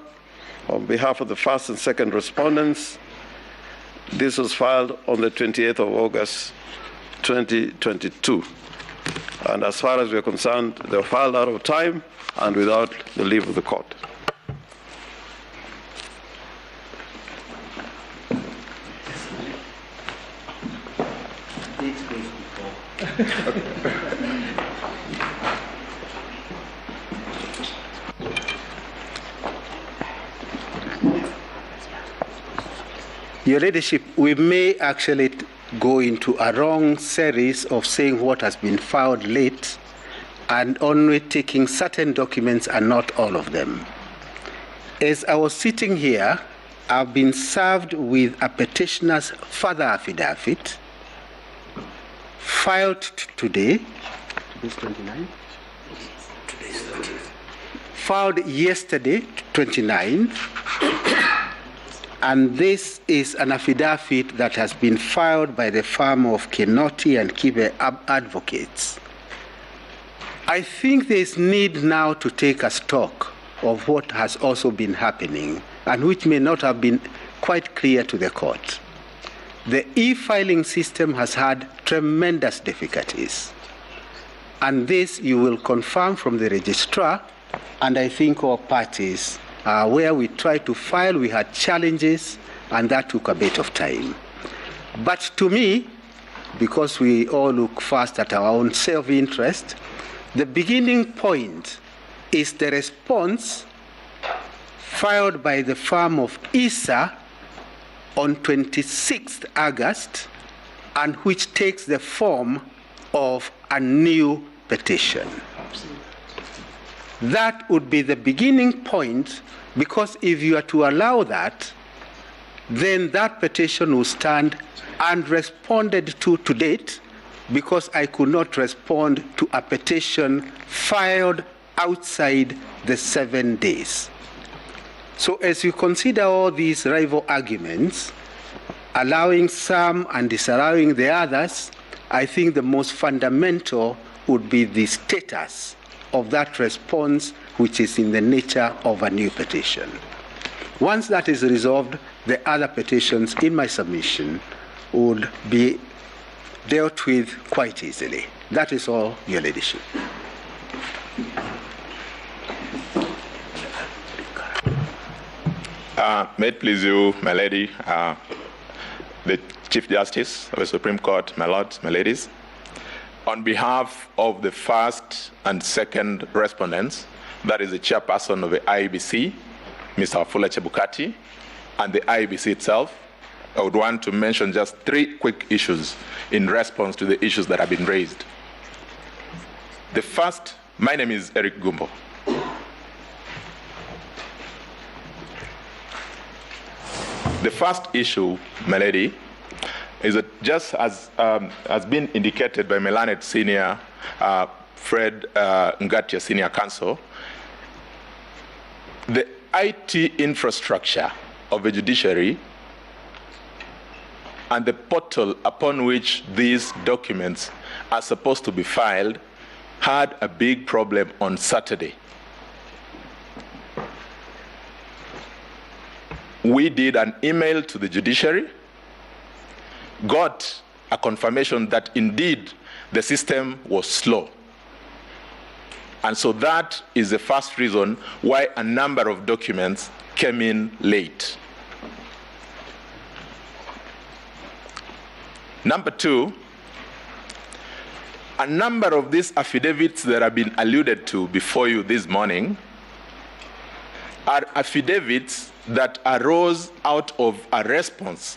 on behalf of the first and second respondents. This was filed on the 28th of August, 2022. And as far as we're concerned, they were filed out of time and without the leave of the court. Your Ladyship, we may actually go into a wrong series of saying what has been filed late and only taking certain documents and not all of them. As I was sitting here, I've been served with a petitioner's further affidavit filed today. Today's 29? Today's 30. Filed yesterday, 29. And this is an affidavit that has been filed by the firm of Kinoti and Kibe advocates. I think there is need now to take a stock of what has also been happening and which may not have been quite clear to the court. The e-filing system has had tremendous difficulties. And this you will confirm from the registrar, and I think all parties where we tried to file, we had challenges, and that took a bit of time. But to me, because we all look first at our own self-interest, the beginning point is the response filed by the firm of ISA on 26th August, and which takes the form of a new petition. That would be the beginning point, because if you are to allow that, then that petition will stand unresponded to date, because I could not respond to a petition filed outside the 7 days. So as you consider all these rival arguments, allowing some and disallowing the others, I think the most fundamental would be the status of that response, which is in the nature of a new petition. Once that is resolved, the other petitions in my submission would be dealt with quite easily. That is all, Your Ladyship. May it please you, my lady, the Chief Justice of the Supreme Court, my lords, my ladies, on behalf of the first and second respondents, that is the chairperson of the IEBC, Mr. Wafula Chebukati, and the IEBC itself, I would want to mention just 3 quick issues in response to the issues that have been raised. The first, my name is Eric Gumbo. The first issue, my lady, is that just as has been indicated by Melanet Senior, Fred Ngatia Senior Counsel, the IT infrastructure of the judiciary and the portal upon which these documents are supposed to be filed had a big problem on Saturday. We did an email to the judiciary, got a confirmation that indeed the system was slow. And so that is the first reason why a number of documents came in late. Number 2, a number of these affidavits that have been alluded to before you this morning are affidavits that arose out of a response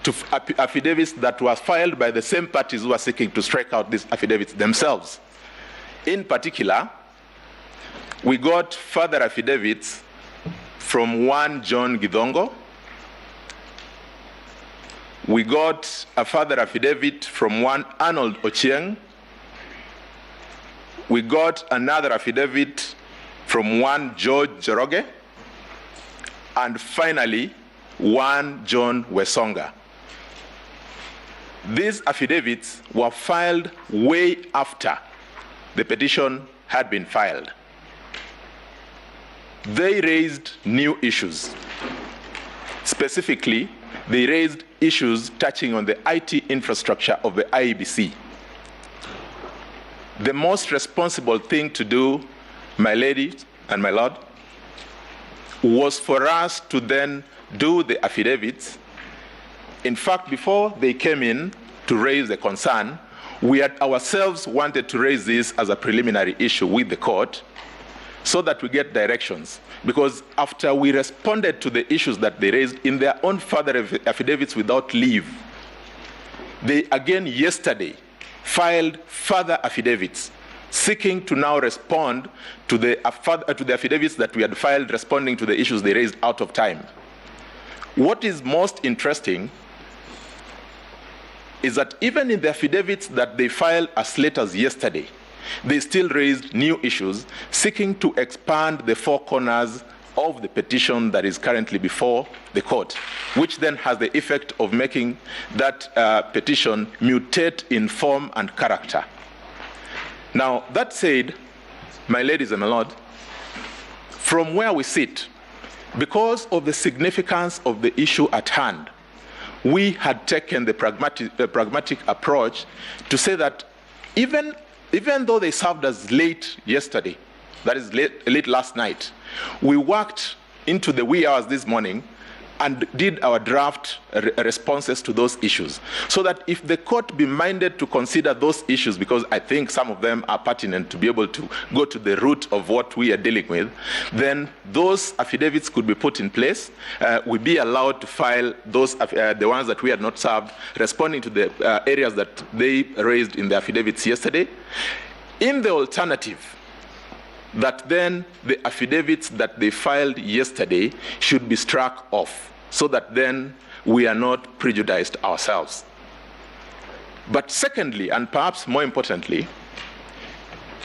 to affidavits that were filed by the same parties who are seeking to strike out these affidavits themselves. In particular, we got further affidavits from one John Githongo. We got a further affidavit from one Arnold Ochieng. We got another affidavit from one George Joroge. And finally, one John Wesonga. These affidavits were filed way after the petition had been filed. They raised new issues. Specifically, they raised issues touching on the IT infrastructure of the IEBC. The most responsible thing to do, my lady and my lord, was for us to then do the affidavits. In fact, before they came in to raise the concern, we had ourselves wanted to raise this as a preliminary issue with the court so that we get directions. Because after we responded to the issues that they raised in their own further affidavits without leave, they again yesterday filed further affidavits seeking to now respond to the affidavits that we had filed responding to the issues they raised out of time. What is most interesting is that even in the affidavits that they filed as late as yesterday, they still raised new issues seeking to expand the four corners of the petition that is currently before the court, which then has the effect of making that petition mutate in form and character. Now, that said, my ladies and my lord, from where we sit, because of the significance of the issue at hand, we had taken the pragmatic approach to say that even though they served us late yesterday, that is late last night, we worked into the wee hours this morning and did our draft responses to those issues, so that if the court be minded to consider those issues, because I think some of them are pertinent to be able to go to the root of what we are dealing with, then those affidavits could be put in place. We be allowed to file those, the ones that we had not served, responding to the areas that they raised in the affidavits yesterday. In the alternative, that then the affidavits that they filed yesterday should be struck off, so that then we are not prejudiced ourselves. But secondly, and perhaps more importantly,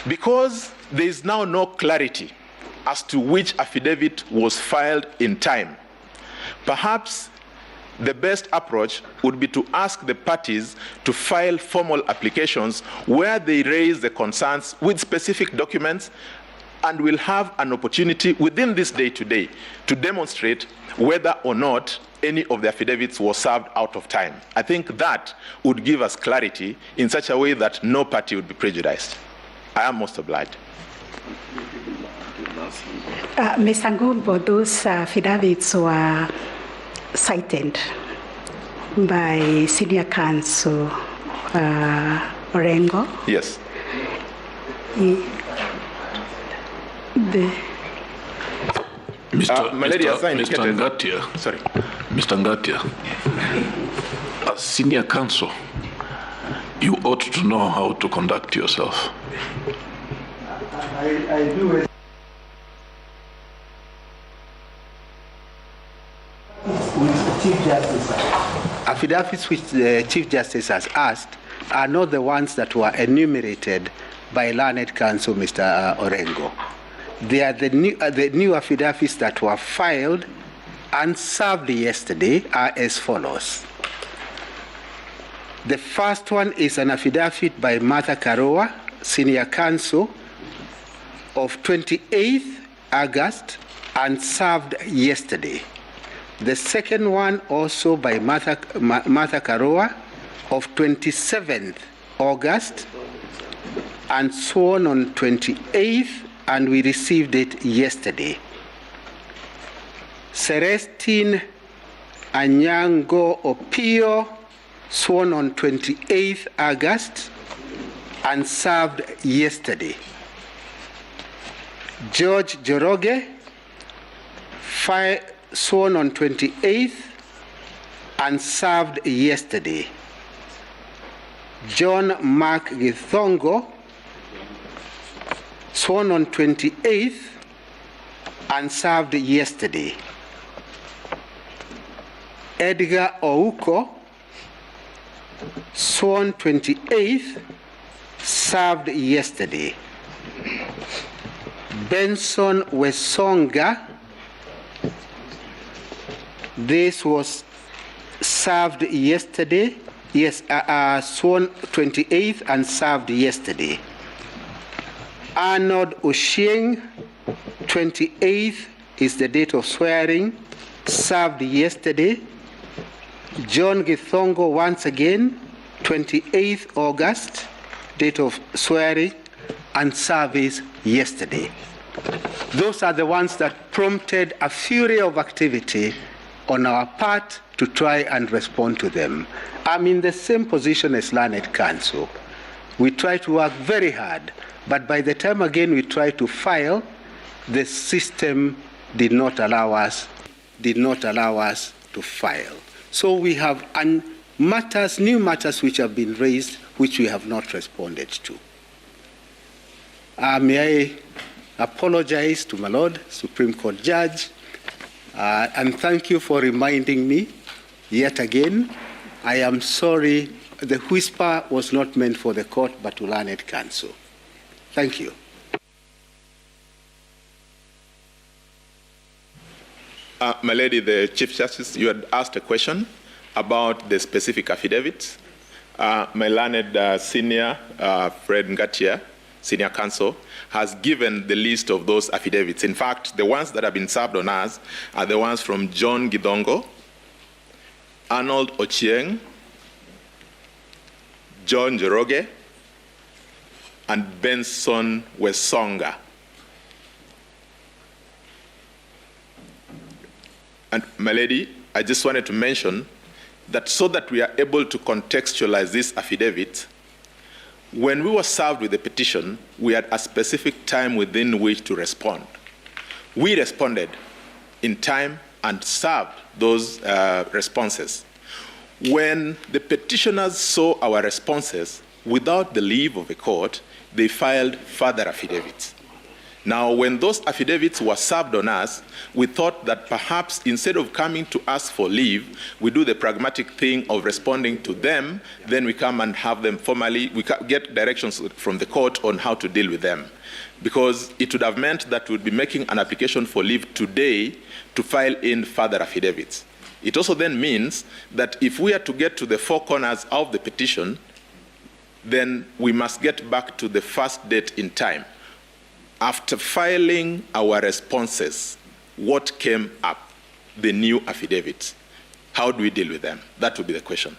because there is now no clarity as to which affidavit was filed in time, perhaps the best approach would be to ask the parties to file formal applications where they raise the concerns with specific documents, and we'll have an opportunity within this day today to demonstrate whether or not any of the affidavits was served out of time. I think that would give us clarity in such a way that no party would be prejudiced. I am most obliged. Mr. Ngumbo, those affidavits were cited by Senior Counsel Orengo. Yes. Mr. Ngatia, as senior counsel, you ought to know how to conduct yourself. I do. With Chief Justice, affidavits which the Chief Justice has asked are not the ones that were enumerated by learned counsel Mr. Orengo. They are the new affidavits that were filed and served yesterday are as follows. The first one is an affidavit by Martha Karoa, Senior Counsel, of 28th August and served yesterday. The second one also by Martha Karoa of 27th August and sworn on 28th, and we received it yesterday. Celestine Anyango Opio, sworn on 28th August and served yesterday. George Joroge, sworn on 28th and served yesterday. John Mark Githongo, sworn on 28th and served yesterday. Edgar Ouko, sworn 28th, served yesterday. Benson Wesonga, this was served yesterday. Yes, sworn 28th and served yesterday. Arnold Oshieng, 28th is the date of swearing, served yesterday. John Githongo, once again, 28th August, date of swearing and service yesterday. Those are the ones that prompted a fury of activity on our part to try and respond to them. I'm in the same position as Learned Counsel. We try to work very hard, but by the time again we try to file, the system did not allow us to file. So we have new matters which have been raised, which we have not responded to. May I apologize to my Lord, Supreme Court Judge, and thank you for reminding me yet again. I am sorry, the whisper was not meant for the court, but to Learned Counsel. Thank you. My Lady, the Chief Justice, you had asked a question about the specific affidavits. My learned senior, Fred Ngatia, Senior Counsel, has given the list of those affidavits. In fact, the ones that have been served on us are the ones from John Gidongo, Arnold Ochieng, John Joroge, and Benson Wesonga. And my lady, I just wanted to mention that so that we are able to contextualize this affidavit, when we were served with the petition, we had a specific time within which to respond. We responded in time and served those responses. When the petitioners saw our responses, without the leave of the court, they filed further affidavits. Now, when those affidavits were served on us, we thought that perhaps instead of coming to ask for leave, we do the pragmatic thing of responding to them, then we come and have them formally, we get directions from the court on how to deal with them. Because it would have meant that we would be making an application for leave today to file in further affidavits. It also then means that if we are to get to the four corners of the petition, then we must get back to the first date in time. After filing our responses, what came up? The new affidavits. How do we deal with them? That would be the question.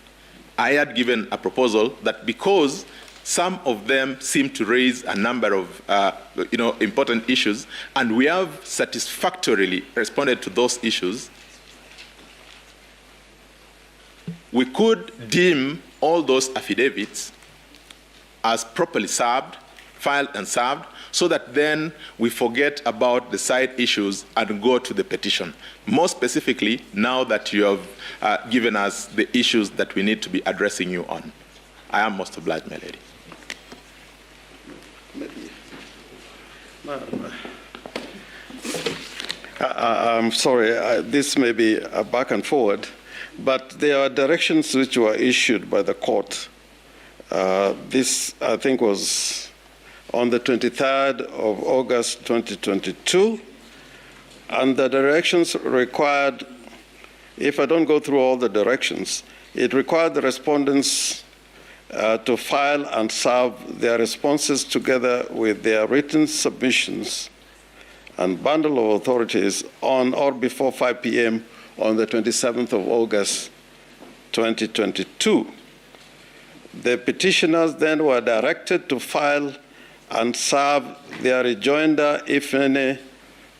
I had given a proposal that because some of them seem to raise a number of important issues, and we have satisfactorily responded to those issues, we could deem all those affidavits as properly served, filed and served, so that then we forget about the side issues and go to the petition. More specifically, now that you have given us the issues that we need to be addressing you on. I am most obliged, my lady. I'm sorry, this may be a back and forward, but there are directions which were issued by the court. This, I think, was on the 23rd of August 2022, and the directions required, if I don't go through all the directions, it required the respondents to file and serve their responses together with their written submissions and bundle of authorities on or before 5 p.m. on the 27th of August 2022. The petitioners then were directed to file and serve their rejoinder, if any,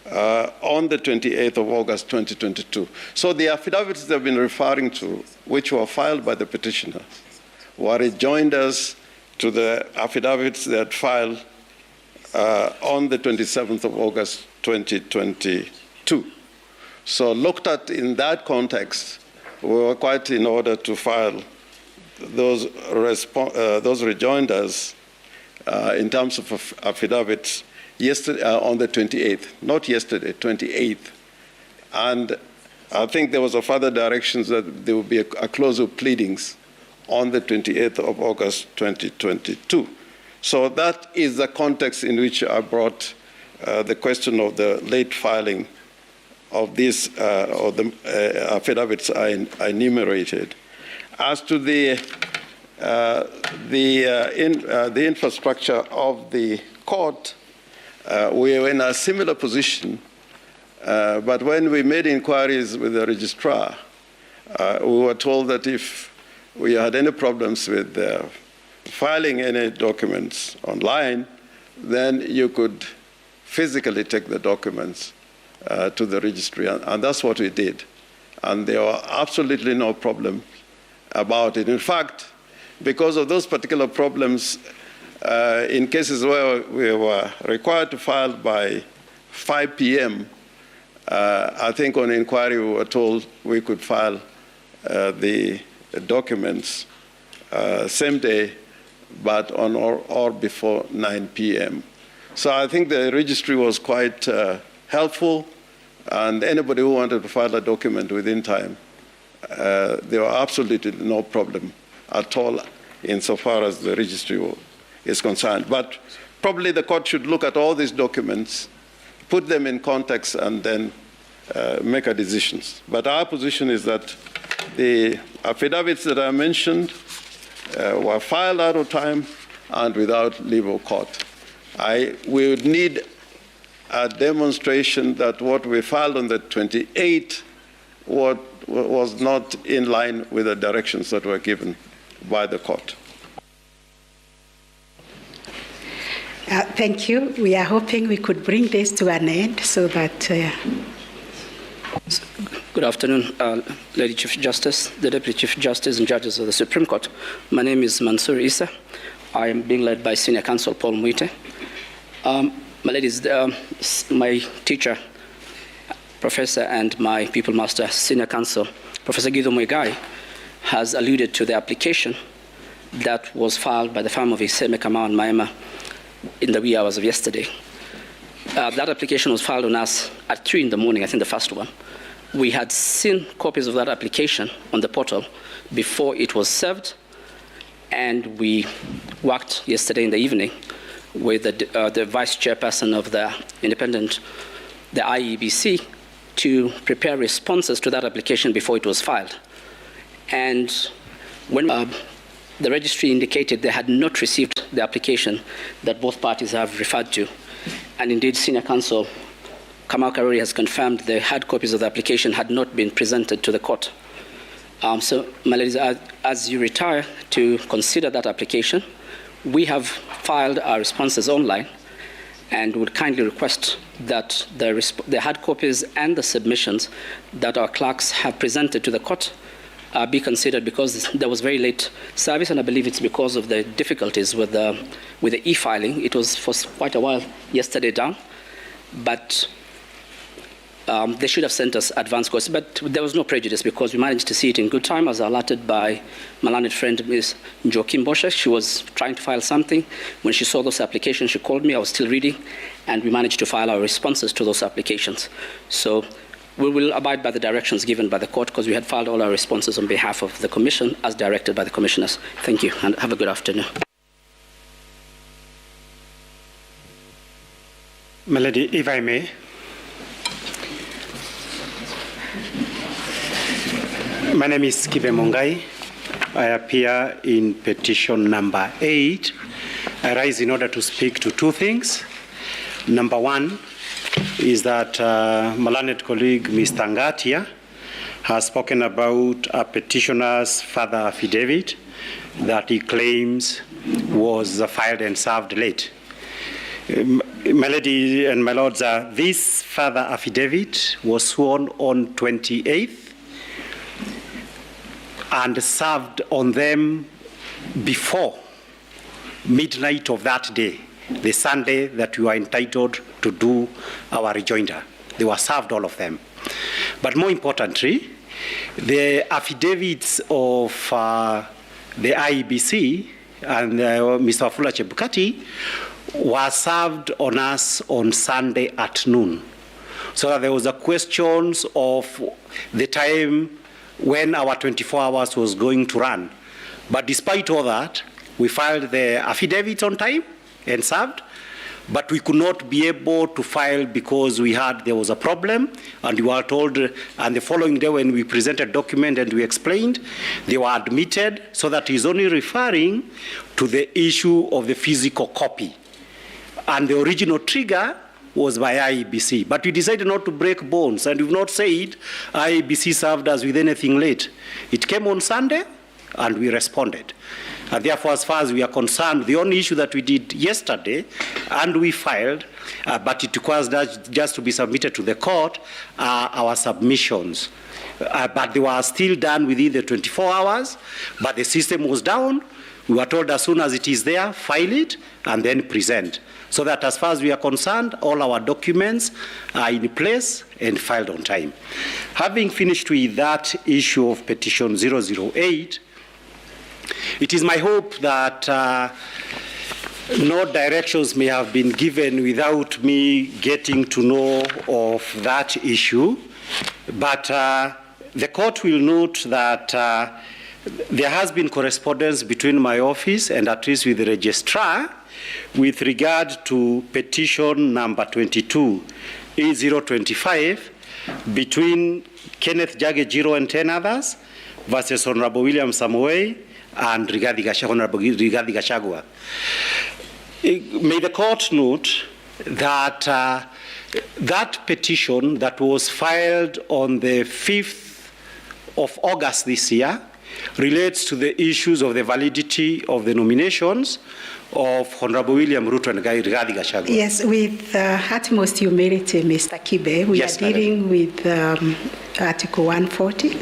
on the 28th of August 2022. So the affidavits they've been referring to, which were filed by the petitioner, were rejoinders to the affidavits they had filed on the 27th of August 2022. So looked at in that context, we were quite in order to file those rejoinders in terms of affidavits yesterday, on the 28th, not yesterday, 28th. And I think there was a further directions that there will be a close of pleadings on the 28th of August 2022. So that is the context in which I brought the question of the late filing of these, or the affidavits I enumerated. As to the infrastructure of the court, we were in a similar position, but when we made inquiries with the registrar, we were told that if we had any problems with filing any documents online, then you could physically take the documents to the registry, and that's what we did. And there were absolutely no problem about it. In fact, because of those particular problems, in cases where we were required to file by 5 p.m., I think on inquiry we were told we could file the documents same day, but on or before 9 p.m. So I think the registry was quite helpful, and anybody who wanted to file a document within time, there were absolutely no problem at all insofar as the registry is concerned. But probably the court should look at all these documents, put them in context, and then make a decision. But our position is that the affidavits that I mentioned were filed out of time and without leave of court. We would need a demonstration that what we filed on the 28th was not in line with the directions that were given by the court. Thank you. We are hoping we could bring this to an end so that... Good afternoon, Lady Chief Justice, the Deputy Chief Justice and judges of the Supreme Court. My name is Mansour Issa. I am being led by Senior Counsel Paul Mwite. My ladies, my teacher, Professor, and my People Master, Senior Counsel, Professor Guido Mwegai, has alluded to the application that was filed by the firm of Iseme Kamau and Maema in the wee hours of yesterday. That application was filed on us at 3 in the morning, I think the first one. We had seen copies of that application on the portal before it was served, and we worked yesterday in the evening with the vice chairperson of the IEBC, to prepare responses to that application before it was filed. And when the registry indicated they had not received the application that both parties have referred to, and indeed Senior Counsel Kamau Karori has confirmed the hard copies of the application had not been presented to the court. So, my ladies, as you retire to consider that application, we have filed our responses online and would kindly request that the hard copies and the submissions that our clerks have presented to the court be considered, because there was very late service, and I believe it's because of the difficulties with the e-filing. It was for quite a while yesterday down, but they should have sent us advance course, but there was no prejudice because we managed to see it in good time, as alerted by my learned friend, Ms. Joaquim Bosche. She was trying to file something. When she saw those applications, she called me. I was still reading, and we managed to file our responses to those applications. So we will abide by the directions given by the court, because we had filed all our responses on behalf of the Commission as directed by the Commissioners. Thank you, and have a good afternoon. Melody, if I may. My name is Kibe Mongai. I appear in petition number 8. I rise in order to speak to two things. Number one is that my learned colleague, Mr. Ngatia, has spoken about a petitioner's further affidavit that he claims was filed and served late. My lady and my lords, this further affidavit was sworn on 28th and served on them before midnight of that day, the Sunday that we are entitled to do our rejoinder. They were served, all of them. But more importantly, the affidavits of the IEBC and Mr. Wafula Chebukati was served on us on Sunday at noon. So that there was a questions of the time when our 24 hours was going to run. But despite all that, we filed the affidavit on time and served, but we could not be able to file because there was a problem, and we were told, and the following day when we presented document and we explained, they were admitted, so that he's only referring to the issue of the physical copy. And the original trigger was by IEBC. But we decided not to break bones, and we've not said IEBC served us with anything late. It came on Sunday, and we responded. And therefore, as far as we are concerned, the only issue that we did yesterday, and we filed, but it requires that just to be submitted to the court, our submissions. But they were still done within the 24 hours, but the system was down. We were told as soon as it is there, file it, and then present. So that as far as we are concerned, all our documents are in place and filed on time. Having finished with that issue of petition 008, it is my hope that no directions may have been given without me getting to know of that issue. But the court will note that there has been correspondence between my office and at least with the registrar with regard to petition number 22, E025, between Kenneth Jagejiro and 10 others versus Honorable William Samoei and Honorable Rigathi Gachagua. May the court note that that petition that was filed on the 5th of August this year relates to the issues of the validity of the nominations of Honorable William Ruto and Rigathi Gachagua. Yes, with utmost humility, Mr. Kibe, we are dealing with Article 140,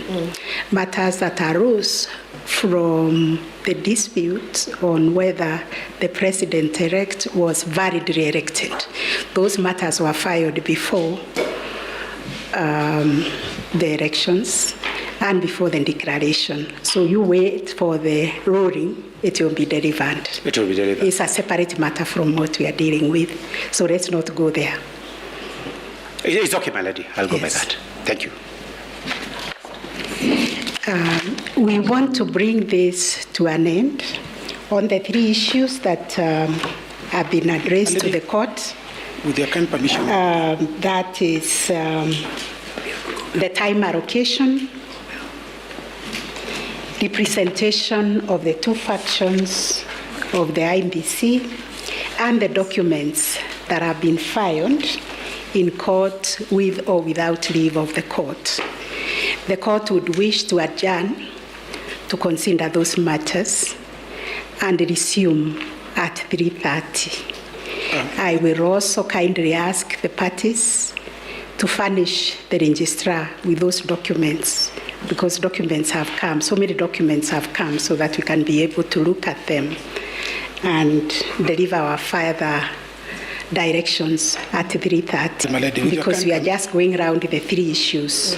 matters that arose from the dispute on whether the president-elect was validly elected. Those matters were filed before the elections and before the declaration. So you wait for the ruling, it will be delivered. It will be delivered. It's a separate matter from what we are dealing with. So let's not go there. It's okay, my lady. I'll go by that. Thank you. We want to bring this to an end on the 3 issues that have been addressed to the court. With your kind permission. That is the time allocation, representation of the 2 factions of the IBC, and the documents that have been filed in court with or without leave of the court. The court would wish to adjourn to consider those matters and resume at 3:30. I will also kindly ask the parties to furnish the registrar with those documents, because documents have come, so many documents have come, so that we can be able to look at them and deliver our further directions at 3:30, because we are just going around the 3 issues.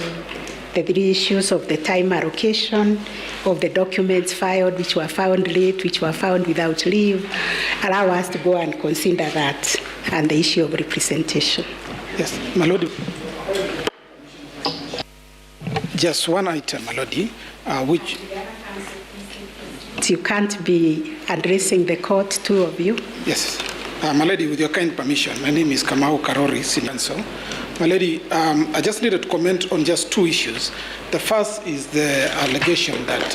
The 3 issues of the time allocation, of the documents filed, which were found late, which were found without leave. Allow us to go and consider that, and the issue of representation. Yes, my lord. Just one item, my lord, which... You can't be addressing the court, 2 of you. Yes. My lady, with your kind permission, my name is Kamau Karori, Senior Counsel. My lady, I just needed to comment on just 2 issues. The first is the allegation that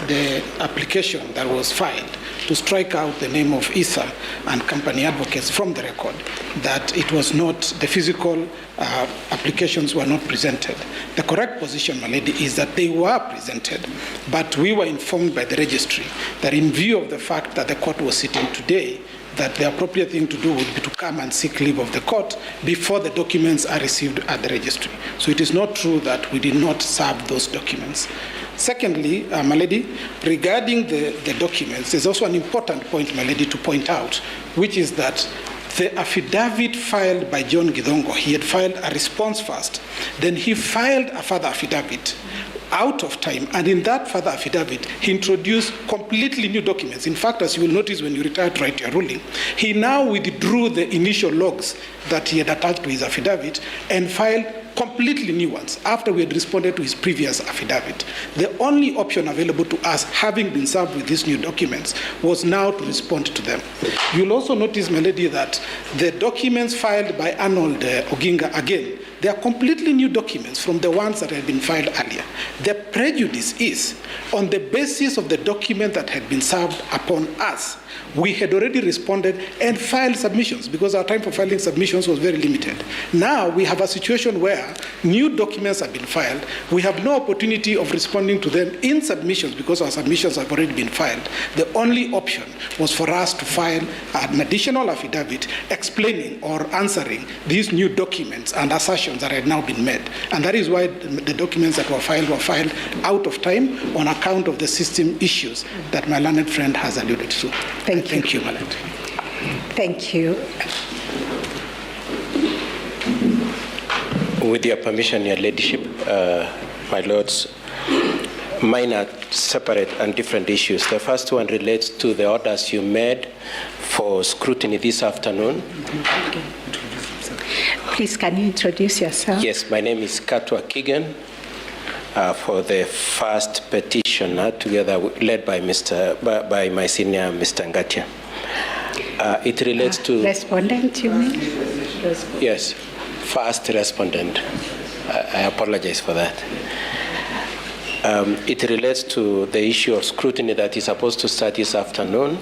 the application that was filed to strike out the name of ISA and company advocates from the record, that it was not, the physical applications were not presented. The correct position, my lady, is that they were presented, but we were informed by the registry that in view of the fact that the court was sitting today, that the appropriate thing to do would be to come and seek leave of the court before the documents are received at the registry. So it is not true that we did not serve those documents. Secondly, my lady, regarding the documents, there's also an important point, my lady, to point out, which is that the affidavit filed by John Githongo, he had filed a response first, then he filed a further affidavit out of time, and in that further affidavit, he introduced completely new documents. In fact, as you will notice when you retire to write your ruling, he now withdrew the initial logs that he had attached to his affidavit and filed completely new ones after we had responded to his previous affidavit. The only option available to us, having been served with these new documents, was now to respond to them. You'll also notice, my lady, that the documents filed by Arnold Oginga, again, they are completely new documents from the ones that had been filed earlier. The prejudice is on the basis of the document that had been served upon us. We had already responded and filed submissions because our time for filing submissions was very limited. Now we have a situation where new documents have been filed. We have no opportunity of responding to them in submissions because our submissions have already been filed. The only option was for us to file an additional affidavit explaining or answering these new documents and assertions that had now been made. And that is why the documents that were filed out of time on account of the system issues that my learned friend has alluded to. Thank you, Malad. Thank you. With your permission, Your Ladyship, my Lords, mine are separate and different issues. The first one relates to the orders you made for scrutiny this afternoon. Please, can you introduce yourself? Yes, my name is Katwa Kigen. For the first petitioner, together led by by my senior, Mr. Ngatia. It relates to respondent. You mean? Yes, first respondent. I apologize for that. It relates to the issue of scrutiny that is supposed to start this afternoon.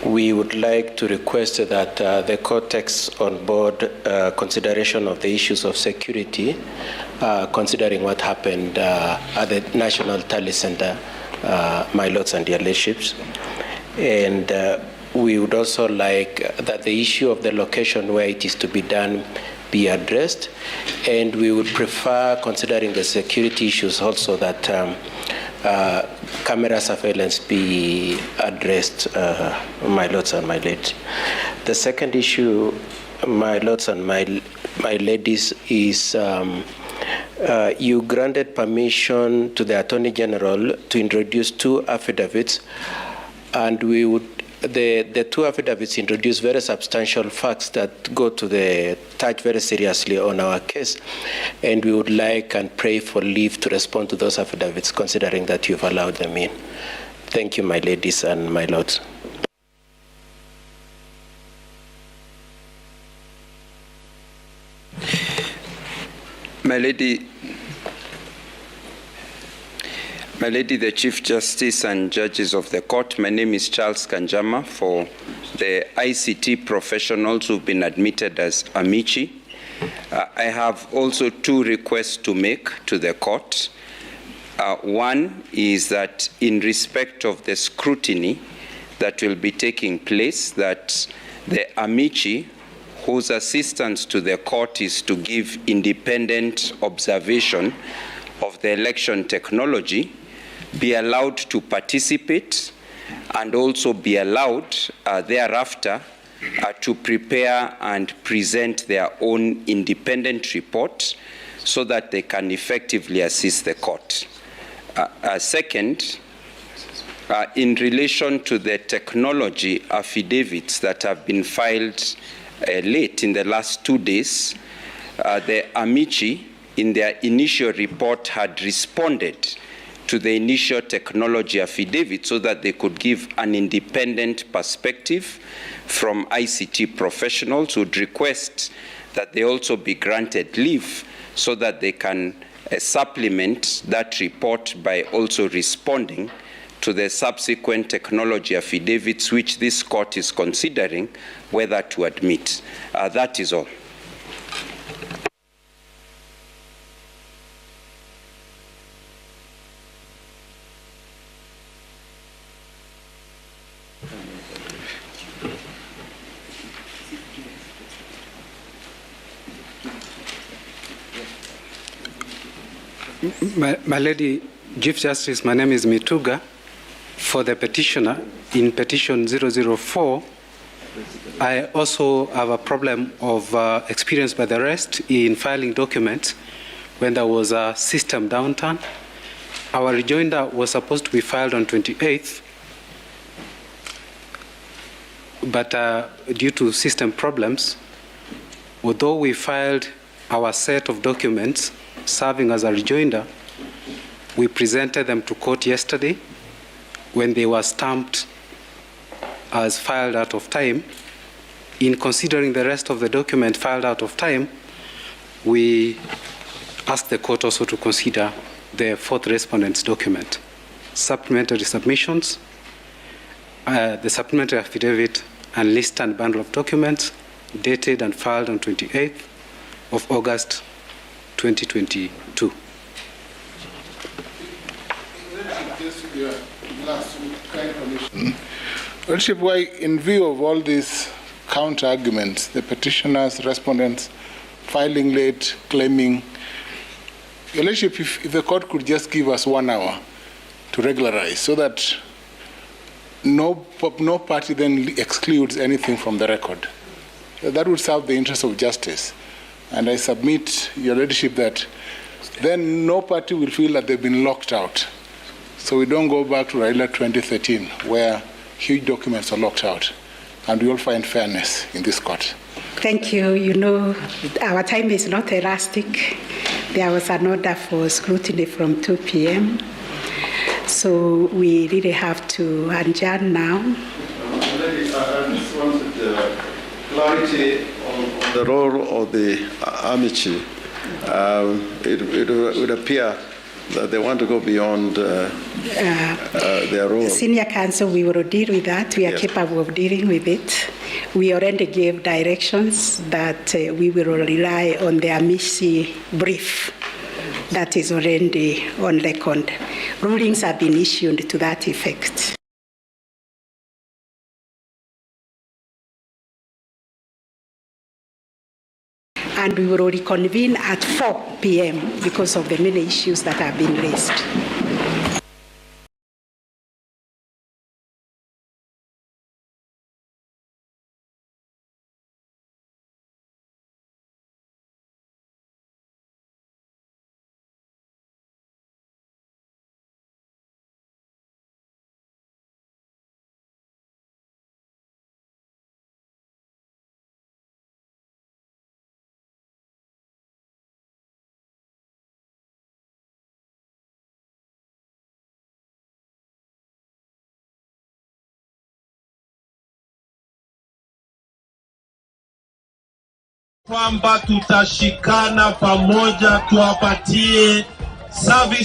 We would like to request that the court takes on board consideration of the issues of security, considering what happened at the National Tally Center, my Lords and Your Lordships. And we would also like that the issue of the location where it is to be done be addressed. And we would prefer, considering the security issues also, that camera surveillance be addressed, my Lords and my ladies. The second issue, my Lords and my ladies, is you granted permission to the Attorney General to introduce 2 affidavits, and we would the 2 affidavits introduce very substantial facts that go to touch very seriously on our case, and we would like and pray for leave to respond to those affidavits, considering that you've allowed them in. Thank you, my ladies and my lords. My lady, the Chief Justice and judges of the court, my name is Charles Kanjama for the ICT professionals who've been admitted as amici. I have also 2 requests to make to the court. One is that in respect of the scrutiny that will be taking place, that the amici whose assistance to the court is to give independent observation of the election technology be allowed to participate and also be allowed thereafter to prepare and present their own independent report so that they can effectively assist the court. Second, in relation to the technology affidavits that have been filed late in the last 2 days, the amici in their initial report had responded to the initial technology affidavit so that they could give an independent perspective from ICT professionals. Would request that they also be granted leave so that they can supplement that report by also responding to the subsequent technology affidavits which this court is considering whether to admit. That is all. My Lady Chief Justice, my name is Mituga. For the petitioner, in petition 004, I also have a problem of experience by the rest in filing documents when there was a system downturn. Our rejoinder was supposed to be filed on 28th, but due to system problems, although we filed our set of documents serving as a rejoinder, we presented them to court yesterday when they were stamped as filed out of time. In considering the rest of the document filed out of time, we asked the court also to consider the fourth respondent's document, supplementary submissions, the supplementary affidavit, and list and bundle of documents dated and filed on 28th of August 2022. Lordship, why, in view of all these counter arguments, the petitioners, respondents, filing late, claiming, Your Lordship, if the court could just give us 1 hour to regularize so that no party then excludes anything from the record, that would serve the interest of justice. And I submit, Your Lordship, that then no party will feel that they've been locked out. So we don't go back to Raila 2013, where huge documents are locked out, and we all find fairness in this court. Thank you. You know, our time is not elastic. There was an order for scrutiny from 2 p.m., so we really have to adjourn now. I just wanted clarity on the role of the amici. It would appear that they want to go beyond their role. Senior counsel, we will deal with that. We are capable of dealing with it. We already gave directions that we will rely on the amici brief that is already on record. Rulings have been issued to that effect. And we will reconvene at 4 p.m. because of the many issues that have been raised. Kwamba tutashikana pamoja tuwapatie service